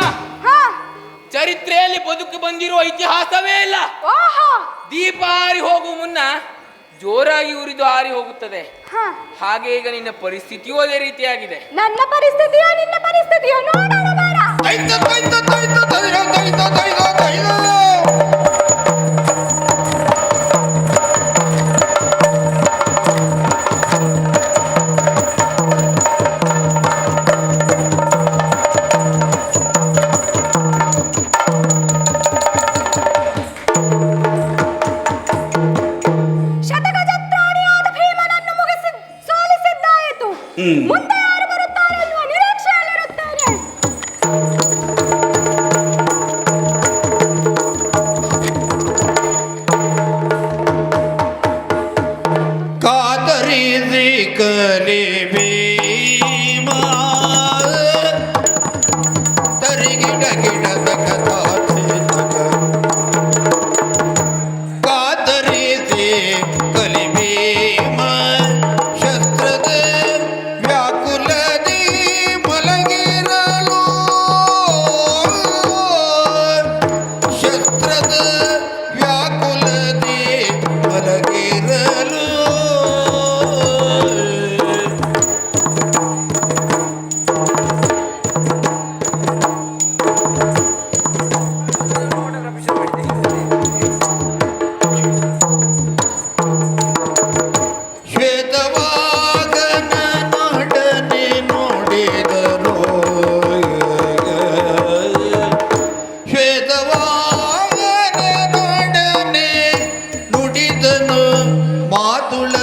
ಸಂಗ್ರಾಮ ಹಾ. ಚರಿತ್ರೆಯಲ್ಲಿ ಬದುಕು ಬಂದಿರುವ ಇತಿಹಾಸವೇ ಇಲ್ಲ. ಓಹೋ. ದೀಪ ಆರಿ ಹೋಗುವ ಮುನ್ನ ಜೋರಾಗಿ ಉರಿದು ಆರಿ ಹೋಗುತ್ತದೆ. ಹಾ. ಹಾಗೆ ಈಗ ನಿನ್ನ ಪರಿಸ್ಥಿತಿಯೂ ಅದೇ ರೀತಿಯಾಗಿದೆ. ನನ್ನ ಪರಿಸ್ಥಿತಿಯೋ ನಿನ್ನ ಪರಿಸ್ಥಿತಿಯೋ ನೋಡೋಣ ಬಾರ. ದೈತ ದೈತ ದೈತ ದೈತ ದೈತ ದೈತ ದೈತ. ಶತಗಜತ್ರಾಣಿಯಾದ ಭೀಮನನ್ನು ಮುಗಿಸಿ ಸೋಲಿಸಿದ್ದಾಯಿತು. ಮುಂದೆ ಯಾರು ಬರುತ್ತಾರೆ ಎನ್ನುವ ನಿರೀಕ್ಷೆಯಲ್ಲಿರುತ್ತೇನೆ. ಕಾತರಿಸಿ ಕಲಿ ಭೀಮ ತರಿಗಿಡ ಗಿಡದ ಕಥಾತೆ ತಗ. ಕಾತರಿಸಿ ಕಲಿ ಭೀಮ ಶಸ್ತ್ರದ ವ್ಯಾಕುಲದಿ ಮಲಗಿರಲು. ಶಸ್ತ್ರದ ವ್ಯಾಕುಲದಿ ಮಲಗಿರಲು. ಶ್ವೇತವಾಗನನೊಡನೆ ನೋಡಿದನು. ಶ್ವೇತವಾಗನನೊಡನೆ ನುಡಿದನು ಮಾತುಳ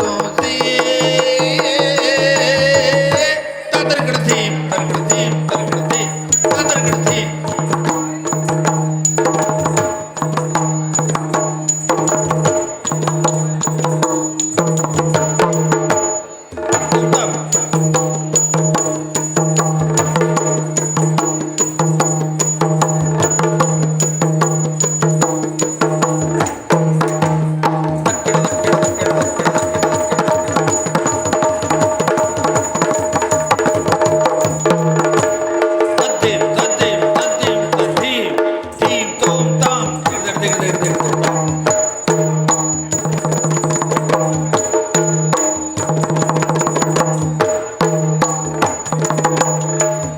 ದೋಸೆ. ತದರ್ಗಡ್ತಿ ತರ್ಗಡ್ತಿ ತರ್ಗಡ್ತಿ ತದರ್ಗಡ್ತಿ. ತದ್ದಿಂ ತದ್ದಿಂ ತದ್ದಿಂ ತದ್ದಿಂ ಧೀಂ ತೋಂ ತಾಂ ದಿಗ್ ದಿಗ್ ದಿಗ್ ದಿಗ್ ದಿಗ್ ತಾಂ.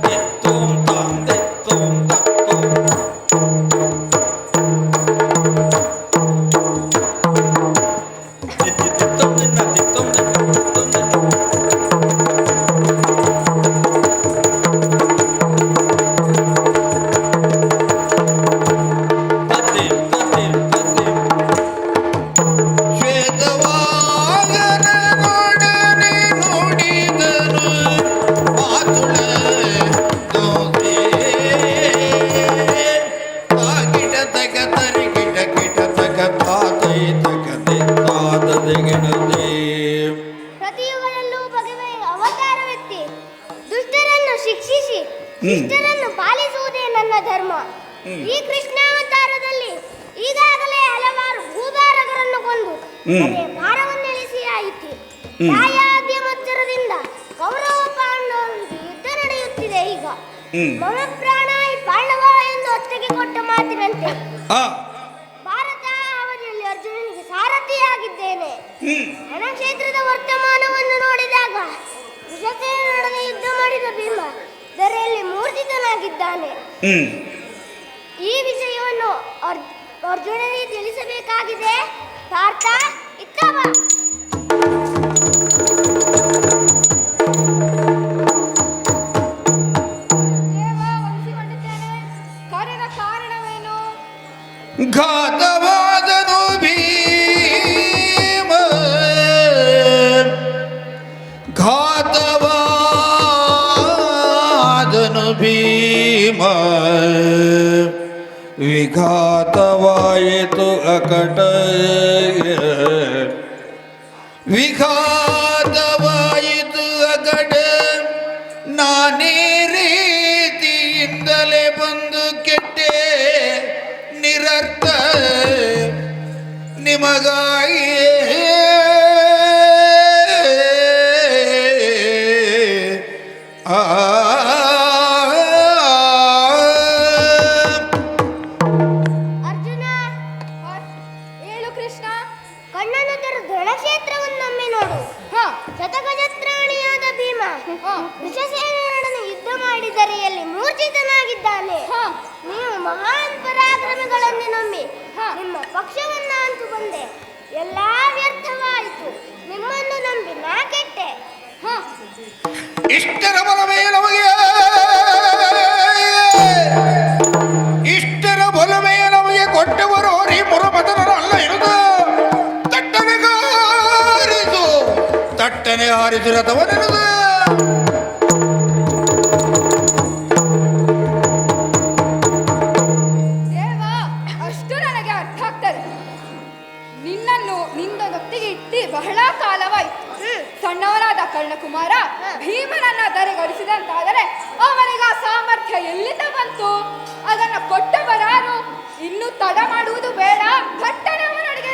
ದಿಗ್ ತೋಂ ತಾಂ ದಿಗ್ ತೋಂ ತಕ್ ತೋಂ. ದಿಗ್ ದಿಗ್ ದಿಗ್ ತೋಂ ದಿನ್ನ ದಿಗ್ ತೋಂ ದಿನ್ನ ದಿಗ್ ತೋಂ ದಿನ್ನ. ತದ್ದಿಂ ತದ್ದಿಂ ತದ್ದಿಂ. ಶ್ವೇತವಾಗನನೊಡನೆ ನುಡಿದನು ಮಾತುಳ ದೋಸೆ. ತಾಗಿಡ ತಗ ತರಿಗಿಡ ಗಿಡ ತಗ ತಾತೈ ತಗ ದಿತ್ತಾದ ದಿಗಿಣದೆ. ಪ್ರತಿಯುಗದಲ್ಲೂ ಬಗೆಬಗೆಯ ಅವತಾರವೆತ್ತಿ ದುಷ್ಟರನ್ನು ಶಿಕ್ಷಿಸಿ ಶಿಷ್ಟರನ್ನು ಪಾಲಿಸುವುದೇ ನನ್ನ ಧರ್ಮ. ಈ ಕೃಷ್ಣಾವತಾರದಲ್ಲಿ ಈಗಾಗಲೇ ಹಲವಾರು ಭೂಭಾರಕರನ್ನು ಕೊಂದು ಬರೆಯ ಭಾರವನ್ನೆಳಿಸಿ ಆಯಿತು. ಛಾಯಾದ್ಯ ಮತ್ಸರದಿಂದ ಕೌರವ ಪಾಂಡವರಿಗೆ ಯುದ್ಧ ನಡೆಯುತ್ತಿದೆ ಈಗ. ಮಮ ಪ್ರಾಣಾಯಿ ಪಾಂಡವ ಎಂದು ಹೊತ್ತಿಗೆ ಕೊಟ್ಟ ಮಾತಿನಂತೆ ಆ ಭಾರತ ಅವಧಿಯಲ್ಲಿ ಅರ್ಜುನನಿಗೆ ಸಾರಥಿಯಾಗಿದ್ದೇನೆ. ರಣಕ್ಷೇತ್ರದ ವರ್ತಮಾನವನ್ನು ನೋಡಿದಾಗ ವೃಷಸೇನೊಡನೆ ಯುದ್ಧ ಮಾಡಿದ ಭೀಮ ಧರೆಯಲ್ಲಿ ಮೂರ್ಛಿತನಾಗಿದ್ದಾನೆ. ಈ ವಿಷಯವನ್ನು ಅರ್ಜುನನಿಗೆ ತಿಳಿಸಬೇಕಾಗಿದೆ. ಪಾರ್ಥ ಇತ್ತ ಬಾ. ಕಾರ್ಯದ ಕಾರಣವೇನು? ಘಾತವಾದನು ಭೀಮ ಘಾತವಾದನು ಭೀಮ. ವಿಘಾತವಾಯಿತು ಅಕಟ. ವಿಘಾತವಾಯಿತು ಅಕಟ. ನಾನೇ ರೀತಿಯಿಂದಲೇ ಬಂದು ಕೆಟ್ಟೆ ನಿರರ್ಥ ನಿಮಗಾಗಿ. ಆ ಹೇಳಿದ್ದಾನೆ. ನೀವು ಮಹಾನ್ ಪರಾಕ್ರಮಿಗಳನ್ನು ನಂಬಿ ನಿಮ್ಮ ಪಕ್ಷವನ್ನ ಅಂತೂ ಬಂದೆ. ಎಲ್ಲಾ ವ್ಯರ್ಥವಾಯಿತು. ನಿಮ್ಮನ್ನು ನಂಬಿ ನಾ ಕೆಟ್ಟೆ. ಇಷ್ಟರ ಬಲವೇ ನಮಗೆ ಕೊಟ್ಟವರು ಈ ಮುರಪತನರಲ್ಲ ಇರುವುದು. ತಟ್ಟನೆ ಹಾರಿಸು ರಥವನಿರುವುದು. ದೇವ, ಅಷ್ಟು ನನಗೆ ಅರ್ಥ ಆಗ್ತದೆ. ನಿನ್ನನ್ನು ನಿನ್ನೊತ್ತಿಗೆ ಇಟ್ಟು ಬಹಳ ಕಾಲವಾಯಿತು. ಸಣ್ಣವನಾದ ಕರ್ಣಕುಮಾರ ಭೀಮನನ್ನ ಧರೆಗೊಳಿಸಿದಂತಾದರೆ ಅವನಿಗೆ ಆ ಸಾಮರ್ಥ್ಯ ಎಲ್ಲಿಂದ ಬಂತು? ಅದನ್ನ ಕೊಟ್ಟವರಾರು? ಇನ್ನು ತಡ ಮಾಡುವುದು ಬೇಡ, ಪಟ್ಟಣ ಅವನೊಳಗೆ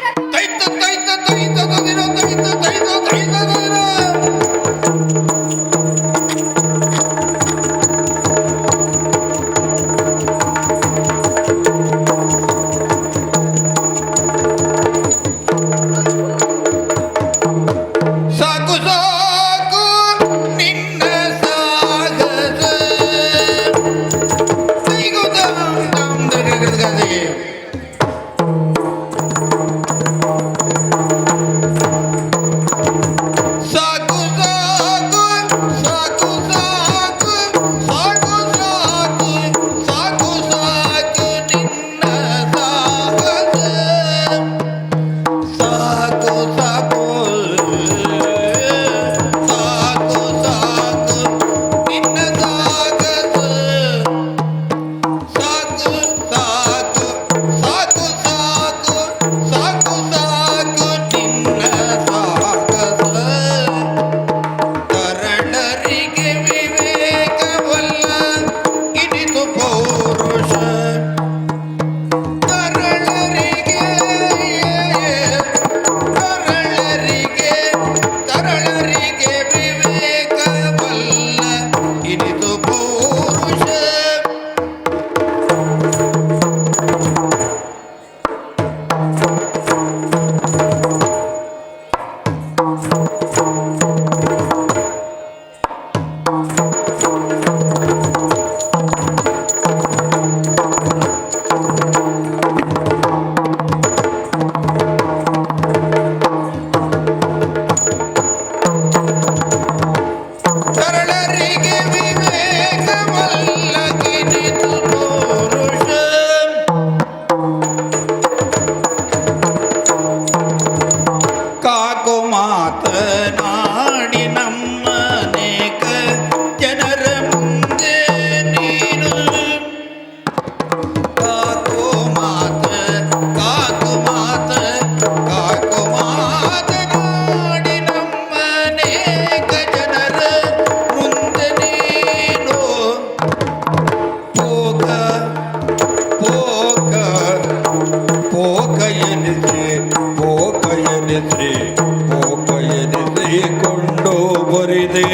ಕೊಂಡು ಬರಿದೆ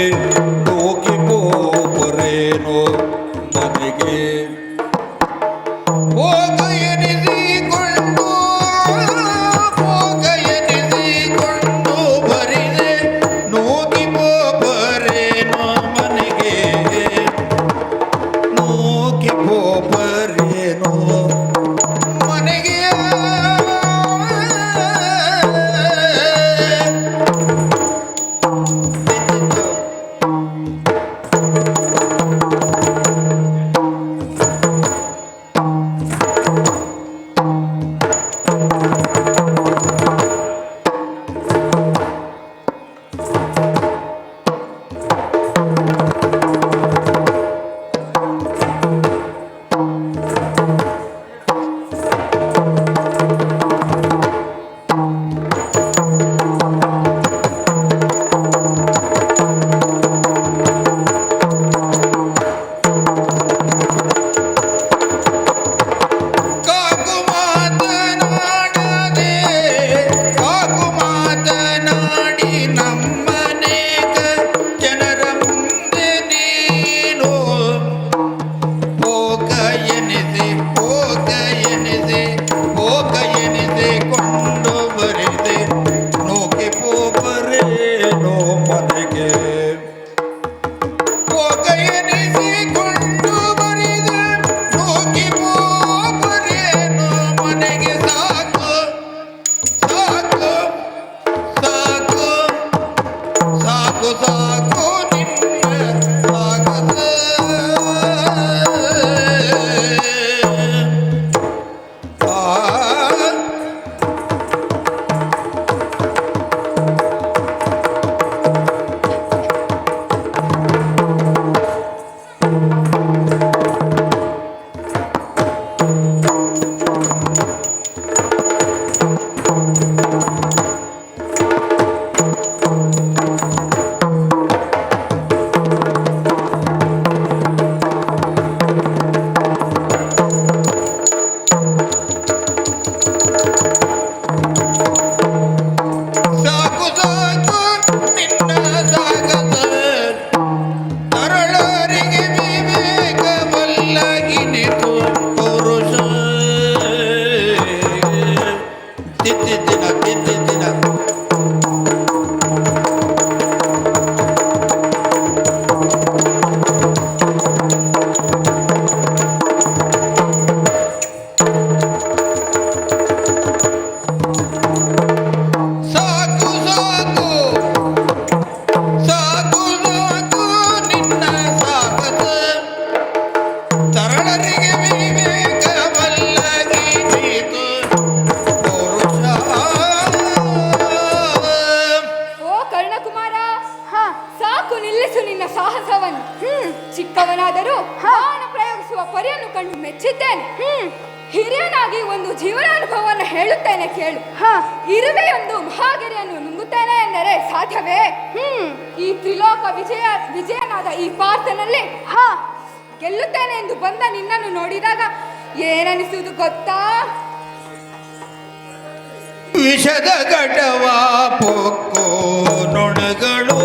ಹೋಗಿ ಪೋಪರೇನು ನನಗೆ ಹೋಗ ಎನಿಸಿಕೊಂಡು ಬರಿದೆ ನೋಗಿ ಪೋಪರೇನು ಮನೆಗೆ ನೋಗಿ ಪೋಪರೇನು ಮನೆಗೆ ಬನ್ನಿತು ಪೌರುಷ ತಿತ್ತಿನ ತಿತ್ತಿನ ಸಾಕು ಸಾಕು ಸಾಕು ಸಾಕು ನಿನ್ನ ಸಾಹಸ ತರಳರಿಗೆ ವಿವೇಕವಲ್ಲಗೀತು ಪೌರುಷ ಓ ಕರ್ಣಕುಮಾರ, ಸಾಕು ನಿಲ್ಲಿಸು ನಿನ್ನ ಸಾಹಸವನ್ನು. ಚಿಕ್ಕವನಾದರೂ ಬಾಣ ಪ್ರಯೋಗಿಸುವ ಪರಿಯನ್ನು ಕಂಡು ಮೆಚ್ಚಿದ್ದೇನೆ. ಹಿರಿಯನಾಗಿ ಒಂದು ಜೀವನಾನುಭವವನ್ನು ಹೇಳುತ್ತೇನೆ ಕೇಳು. ಇರುವೆಯೊಂದು ಮಹಾಗಿರಿಯನ್ನು ನುಂಗುತ್ತೇನೆ ಎಂದರೆ ಸಾಧ್ಯವೇ? ಈ ತ್ರಿಲೋಕ ವಿಜಯನಾದ ಈ ಪಾರ್ಥನಲ್ಲಿ ಗೆಲ್ಲುತ್ತೇನೆ ಎಂದು ಬಂದ ನಿನ್ನನ್ನು ನೋಡಿದಾಗ ಏನನಿಸುವುದು ಗೊತ್ತಾ? ವಿಷದ ಘಟವ ಪೊಕ್ಕೋ ನೊಣಗಳು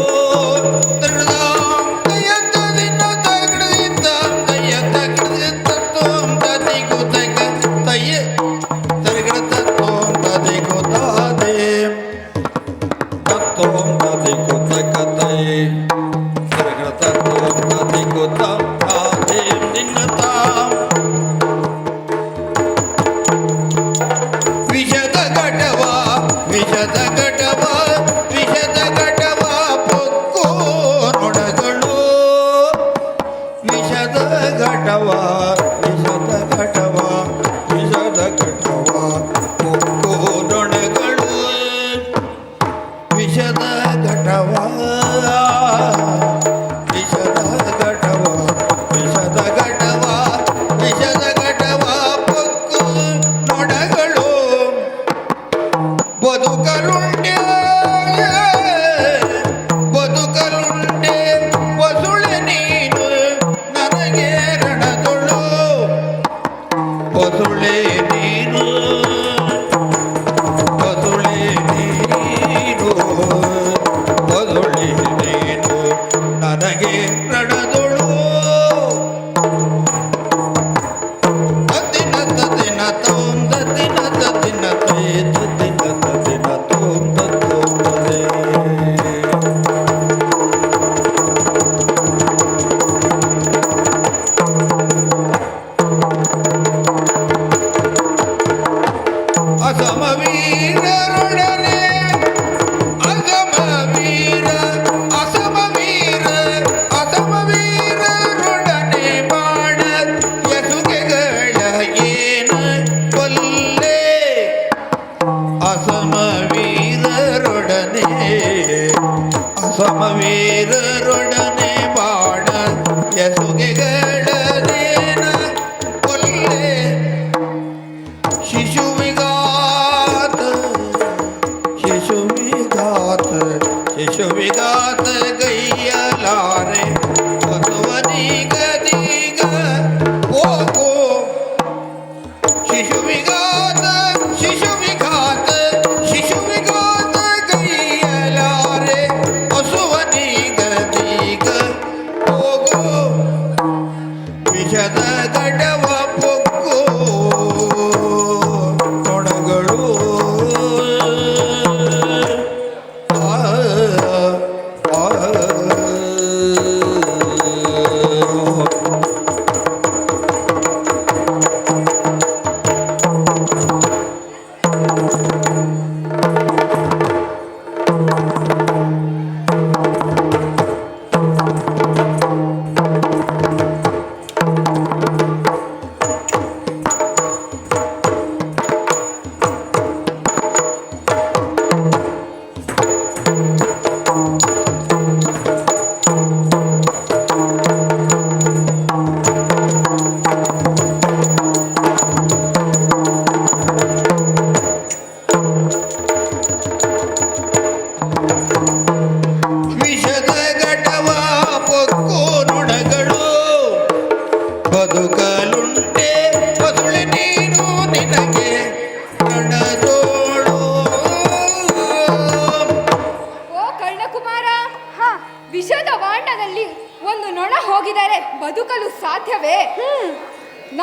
ವಿಷದ ಘಟವ ವಿಷದ ಘಟವ ವಿಷದ ಘಟವ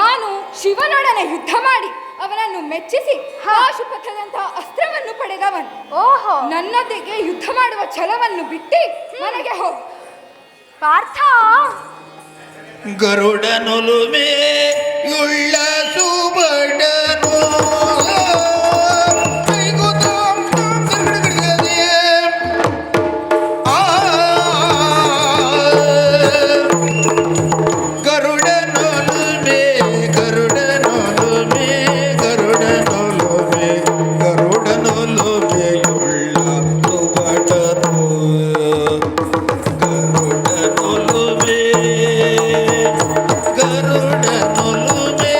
ನಾನು ಶಿವನೊಡನೆ ಯುದ್ಧ ಮಾಡಿ ಅವನನ್ನು ಮೆಚ್ಚಿಸಿ ಪಾಶುಪಥದಂತಹ ಅಸ್ತ್ರವನ್ನು ಪಡೆದವನು. ಓಹೋ, ನನ್ನೊಂದಿಗೆ ಯುದ್ಧ ಮಾಡುವ ಛಲವನ್ನು ಬಿಟ್ಟು ಮನೆಗೆ ಹೋಗು. ಪಾರ್ಥ, ಗರುಡನೊಲುಮೆ ಉಳ್ಳ ಸುಬಡನು ಗರುಡನೊಲುಮೆ ಗರುಡನೊಲುಮೆ ಗರುಡನೊಲುಮೆ ಗರುಡನೊಲುಮೆ ಉಳ್ಳ ಸುಬಡನು ಗರುಡನೊಲುಮೆ ಗರುಡನೊಲುಮೆ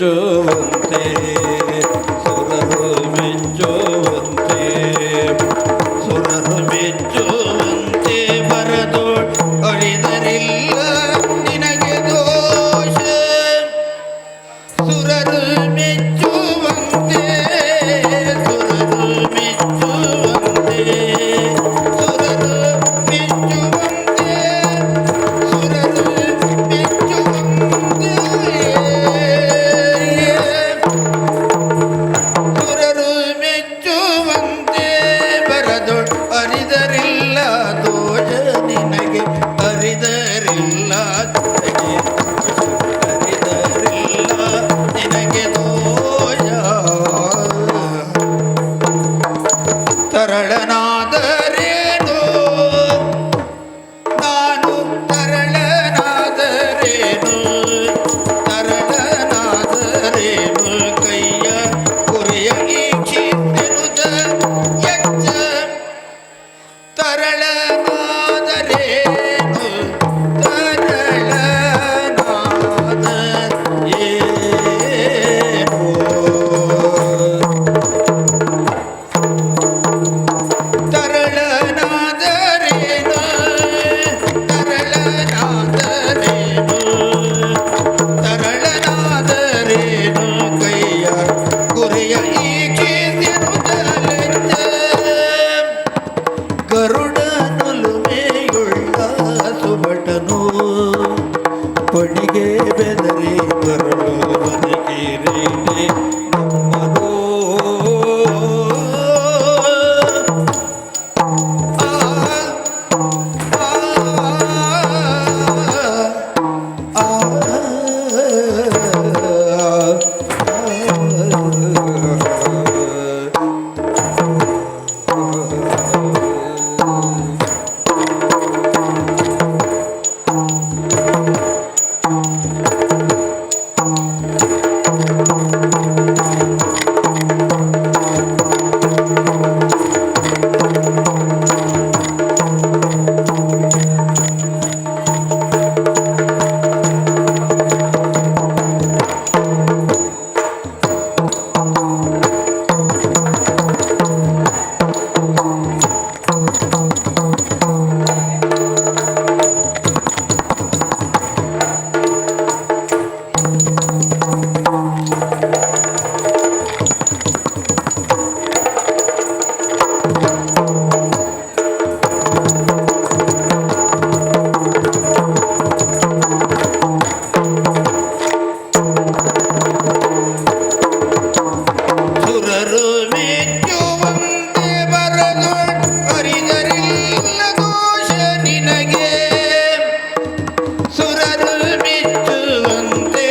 ಮೆಚ್ಚುವಂತೆ ಸುರರು ಮೆಚ್ಚುವಂತೆ ಸುರರು ಮೆಚ್ಚುವಂತೆ ಬರದು ಅಳಿದರಿಲ್ಲ ನಿನಗೆ ದೋಷ ಸುರರು ಮೆಚ್ಚುವಂತೆ ಸುರರು ಮೆಚ್ಚುವಂತೆ ಸುರರು ಮೆಚ್ಚುವಂತೆ ಸುರರು ಮೆಚ್ಚುವಂತೆ ಸುರರು ಮೆಚ್ಚುವಂತೆ ಬರದು ಅರಿದರಿಲ್ಲ ದೋಷ ನಿನಗೆ ಅರಿದರಿಲ್ಲ ಅರಿದರಿಲ್ಲ ನಿನಗೆ ದೋಷ ತರಳನಾದರೇನು ನಾನು ತರಳನಾದರೇನು ತರಳನಾದರೇನು ಕೈಯ ಕುರಿಯ ಈಕ್ಷಿತೆನುದ ಯಜ್ಜ ತರಳನಾದರೇನು ತರಳನಾದ ಏನು ತರಳನಾದರೇನು ತರಳನಾದರೇನು ತರಳನಾದರೇನು ಕೈಯ ಗುರಿಯ ಈಕ್ಷಿಸಿರುವುದಲೆಂದ ಗರುಡನುಲುಮೆಯುಳ್ಳ ಸುಬಟನು ಪಣಿಗೆ ಬೆದರಿ ಬರಲು ಬದುಕಿರೇನೆ ನಮ್ಮನು ಸುರರು ಮೆಚ್ಚುವಂತೆ ಬರದು ಅರಿದರಿಲ್ಲ ದೋಷ ನಿನಗೆ ಸುರರು ಮೆಚ್ಚುವಂತೆ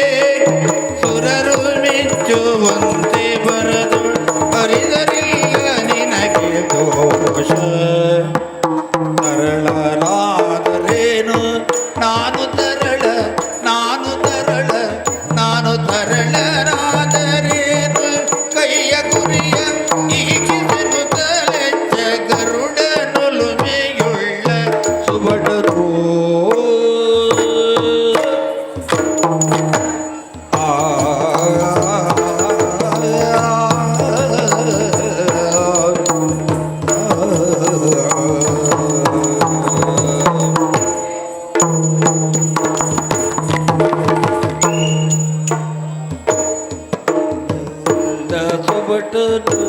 ಸುರರು ಮೆಚ್ಚುವಂತೆ ಬರದು ಅರಿದರಿಲ್ಲ ನಿನಗೆ ದೋಷ ತರಳನಾದರೇನು ನಾನು ತರಳ ನಾನು ತರಳ ನಾನು ತರಳನಾದರೇನು ಕೈಯ ಗುರಿಯ ಈಗಿಸನು ತಲೆಚ್ಚ ಗರುಡನುಲುಮೆಯುಳ್ಳ ಸುಬಡರು ಆ ಸುಬಟನು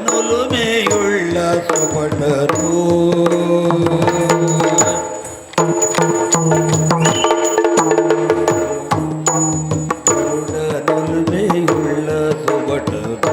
ಗರುಡನುಲುಮೆಯುಳ್ಳ ಸುಬಟನು ಗರುಡನುಲುಮೆಯುಳ್ಳ ಸುಬಟನು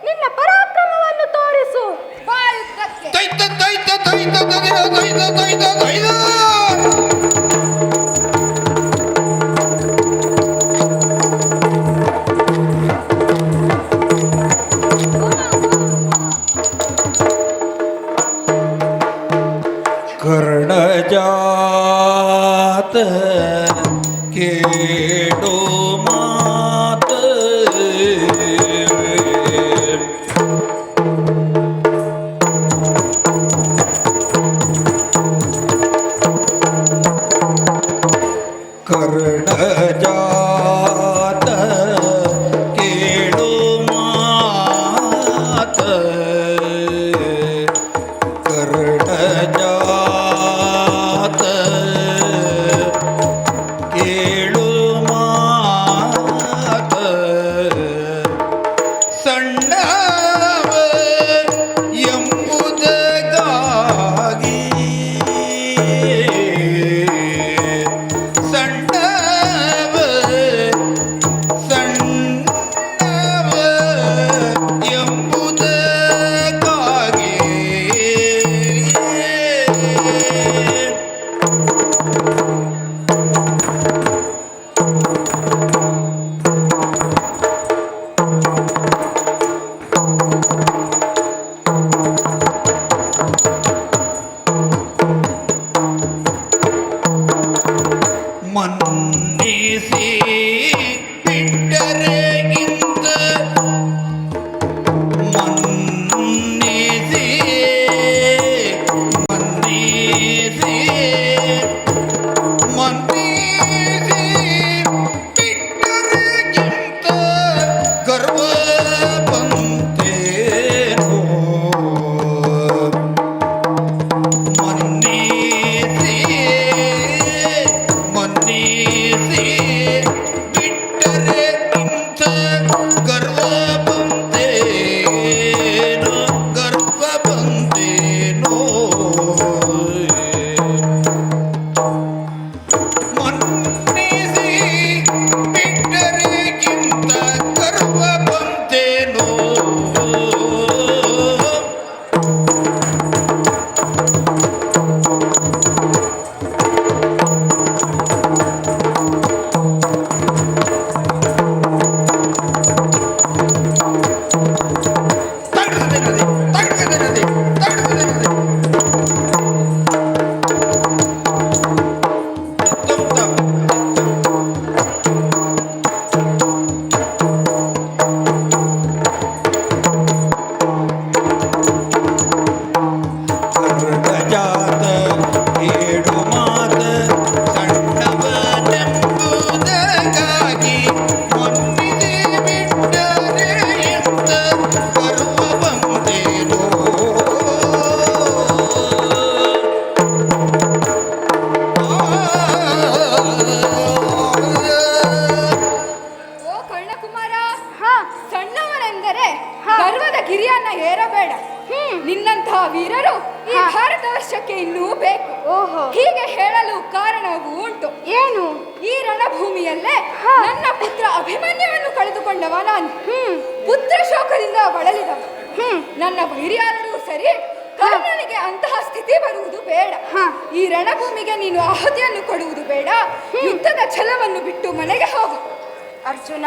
ನಿನ್ನ ಪರಾಕ್ರಮವನ್ನು ತೋರಿಸು. ಬಾ ಯುದ್ಧಕ್ಕೆ. ದೈತ ದೈತ ದೈತ ದೈತ ದೈತ ದೈತ ದೈತ. कर्णजात केडो मात कर्णजात केडो मात कर्णजात ಕೇಳು ಮಾತ ಸಣ್ಣವ ಎಂಬುದಕ್ಕಾಗಿ ಸಣ್ಣವ ಸಣ್ಣವ ಎಂಬುದಕ್ಕಾಗಿ ಮನ್ನಿಸಿ ಬಿಟ್ಟರೆಗಿಂತ ಮನ್ನಿಸಿ ಮನ್ನಿಸಿ ಮನ್ನಿಸಿ ಬಿಟ್ಟರೆಗಿಂತ ಗರ್ವ ಬಂತೇನೋ ಮನ್ನಿಸಿ ಮನ್ನಿಸಿ ಬಿಟ್ಟರೆ ಇಂಥ ಗರ್ವ ಬಂತೇನೋ ಗರ್ವ ಬಂತೇನೋ ಮನ್ನಿಸಿ ಬಿಟ್ಟರೆಗಿಂತ ಗರ್ವ ಬಂತೇನೋ ಜಾತ ಏಳು ಮಾತ ಸಣ್ಣವನೆಂಬುದಕ್ಕಾಗಿ ಮನ್ನಿಸಿ ಬಿಟ್ಟರೆ ಎಂತ ಗರ್ವ ಬಂತೇನೋ ಓ ಕರ್ಣಕುಮಾರ, ಸಣ್ಣವನೆಂದರೆ ಗರ್ವದ ಗಿರಿಯನ್ನ ಏರಬೇಡ. ನಿನ್ನಂತಹ ವೀರರು ಈ ಭಾರತ ವರ್ಷಕ್ಕೆ ಇನ್ನೂ ಬೇಕು. ಹೀಗೆ ಹೇಳಲು ಕಾರಣವೂ ಉಂಟು. ಏನು? ಈ ರಣಭೂಮಿಯಲ್ಲೇ ನನ್ನ ಪುತ್ರ ಅಭಿಮನ್ಯುವನ್ನು ಕಳೆದುಕೊಂಡವ ನಾನು. ಪುತ್ರ ಶೋಕದಿಂದ ಬಳಲಿದವ. ನನ್ನ ವೈರಿಯಾದರೂ ಸರಿ, ಕರ್ಣನಿಗೆ ಅಂತಹ ಸ್ಥಿತಿ ಬರುವುದು ಬೇಡ. ಈ ರಣಭೂಮಿಗೆ ನೀನು ಆಹುತಿಯನ್ನು ಕೊಡುವುದು ಬೇಡ. ಯುದ್ಧದ ಛಲವನ್ನು ಬಿಟ್ಟು ಮನೆಗೆ ಹೋಗು. ಅರ್ಜುನ,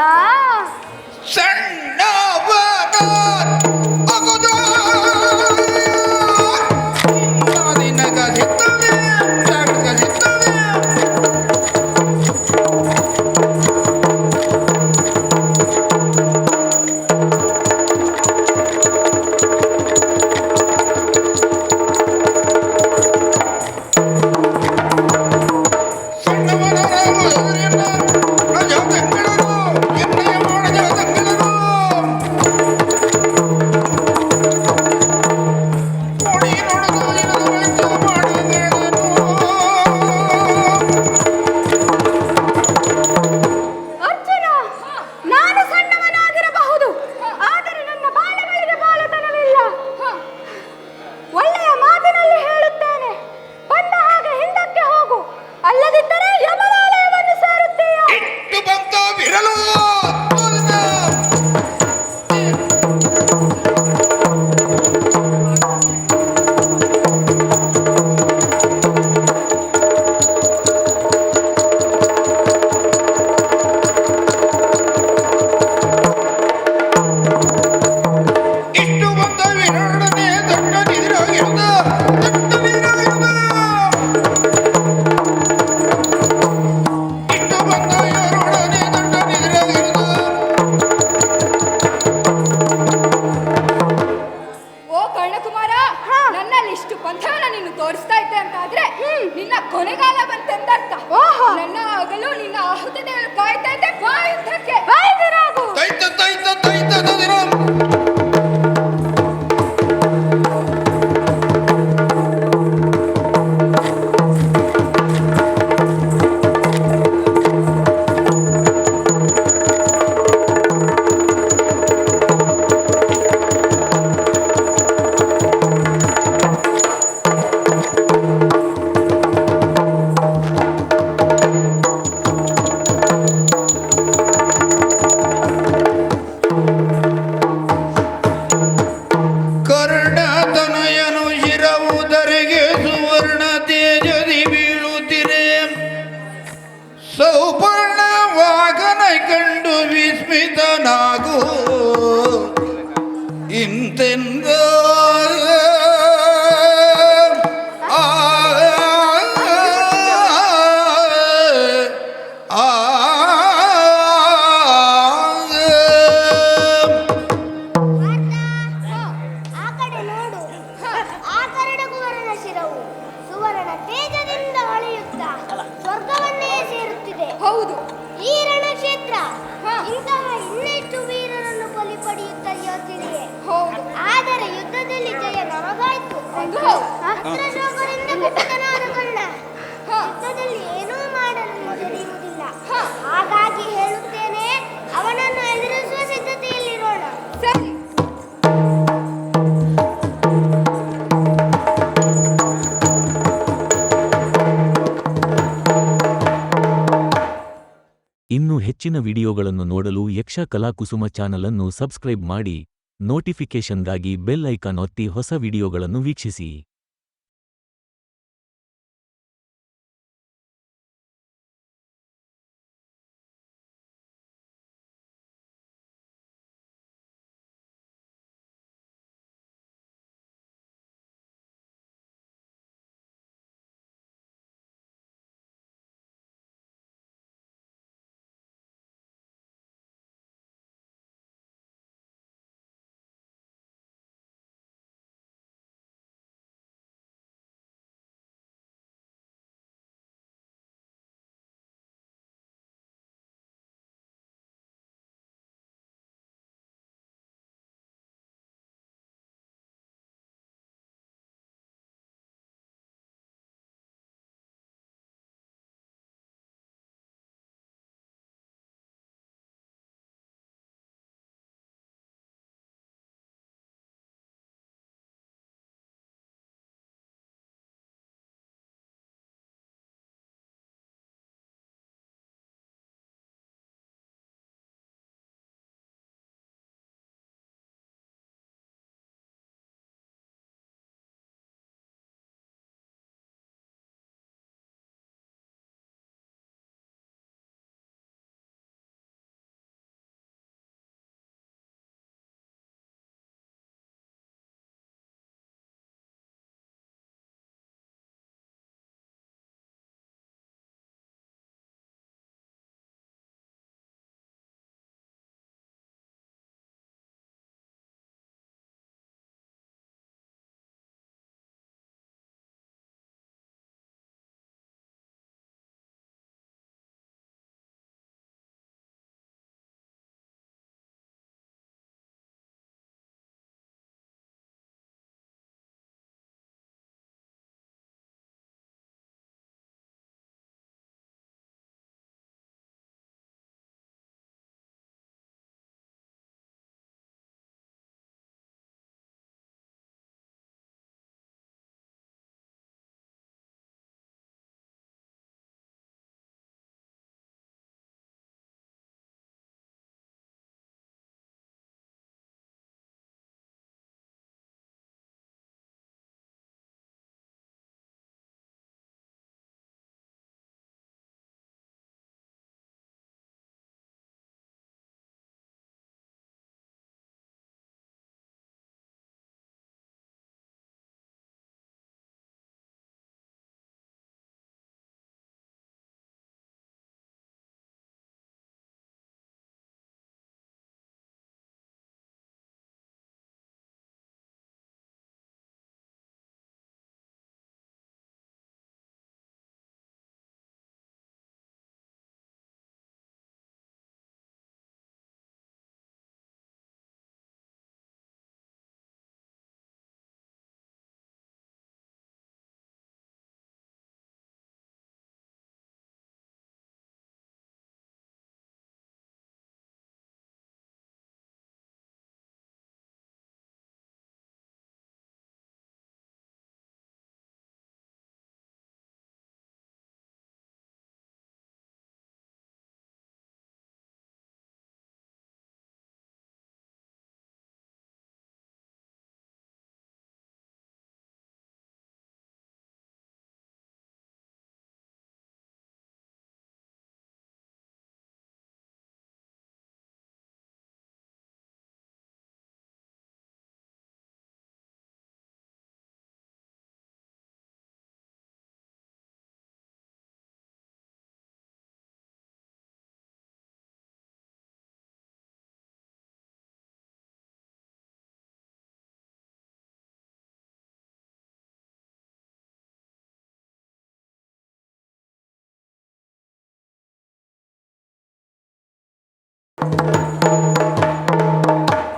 ಇಂತೆಂದ ಆ ಆ ಆ ಕಡೆ ನೋಡು. ಆ ಕರಡಗುವರನ ಶಿರವು ಸುವರ್ಣ ತೇಜದಿಂದ ಹೊಳೆಯುತ್ತಾ ಸ್ವರ್ಗವನ್ನೇ ಸೇರುತ್ತಿದೆ. ಹೌದು. ಈ ರಣಕ್ಷೇತ್ರ ಇಂತಹ ಇನ್ನೆಷ್ಟು ವೀರರನ್ನು ಬಲಿ ಪಡೆಯುತ್ತದೆಯೋ ತಿಳಿಯೇ. ಹೌದು. ಆದರೆ ಯುದ್ಧದಲ್ಲಿ ಜಯ ನಮಗಾಯ್ತು. ಹೌದು. ಅಸ್ತ್ರಶೋಕರಿಂದ ಕುಪಿತನಾದ ಕರ್ಣ ಯುದ್ಧದಲ್ಲಿ ಏನೂ ಮಾಡಲು ಹಿಂಜರಿಯುವುದಿಲ್ಲ. ಹಾಗಾಗಿ ಹೇಳುತ್ತೇನೆ, ಅವನನ್ನು ಎದುರಿಸುವ ಸಿದ್ಧತೆಯಲ್ಲಿರೋಣ. ಸರಿ. ಇನ್ನೂ ಹೆಚ್ಚಿನ ವಿಡಿಯೋಗಳನ್ನು ನೋಡಲು ಯಕ್ಷ ಕಲಾಕುಸುಮ ಚಾನಲ್ ಅನ್ನು ಸಬ್ಸ್ಕ್ರೈಬ್ ಮಾಡಿ, ನೋಟಿಫಿಕೇಷನ್ಗಾಗಿ ಬೆಲ್ ಐಕಾನ್ ಒತ್ತಿ ಹೊಸ ವಿಡಿಯೋಗಳನ್ನು ವೀಕ್ಷಿಸಿ.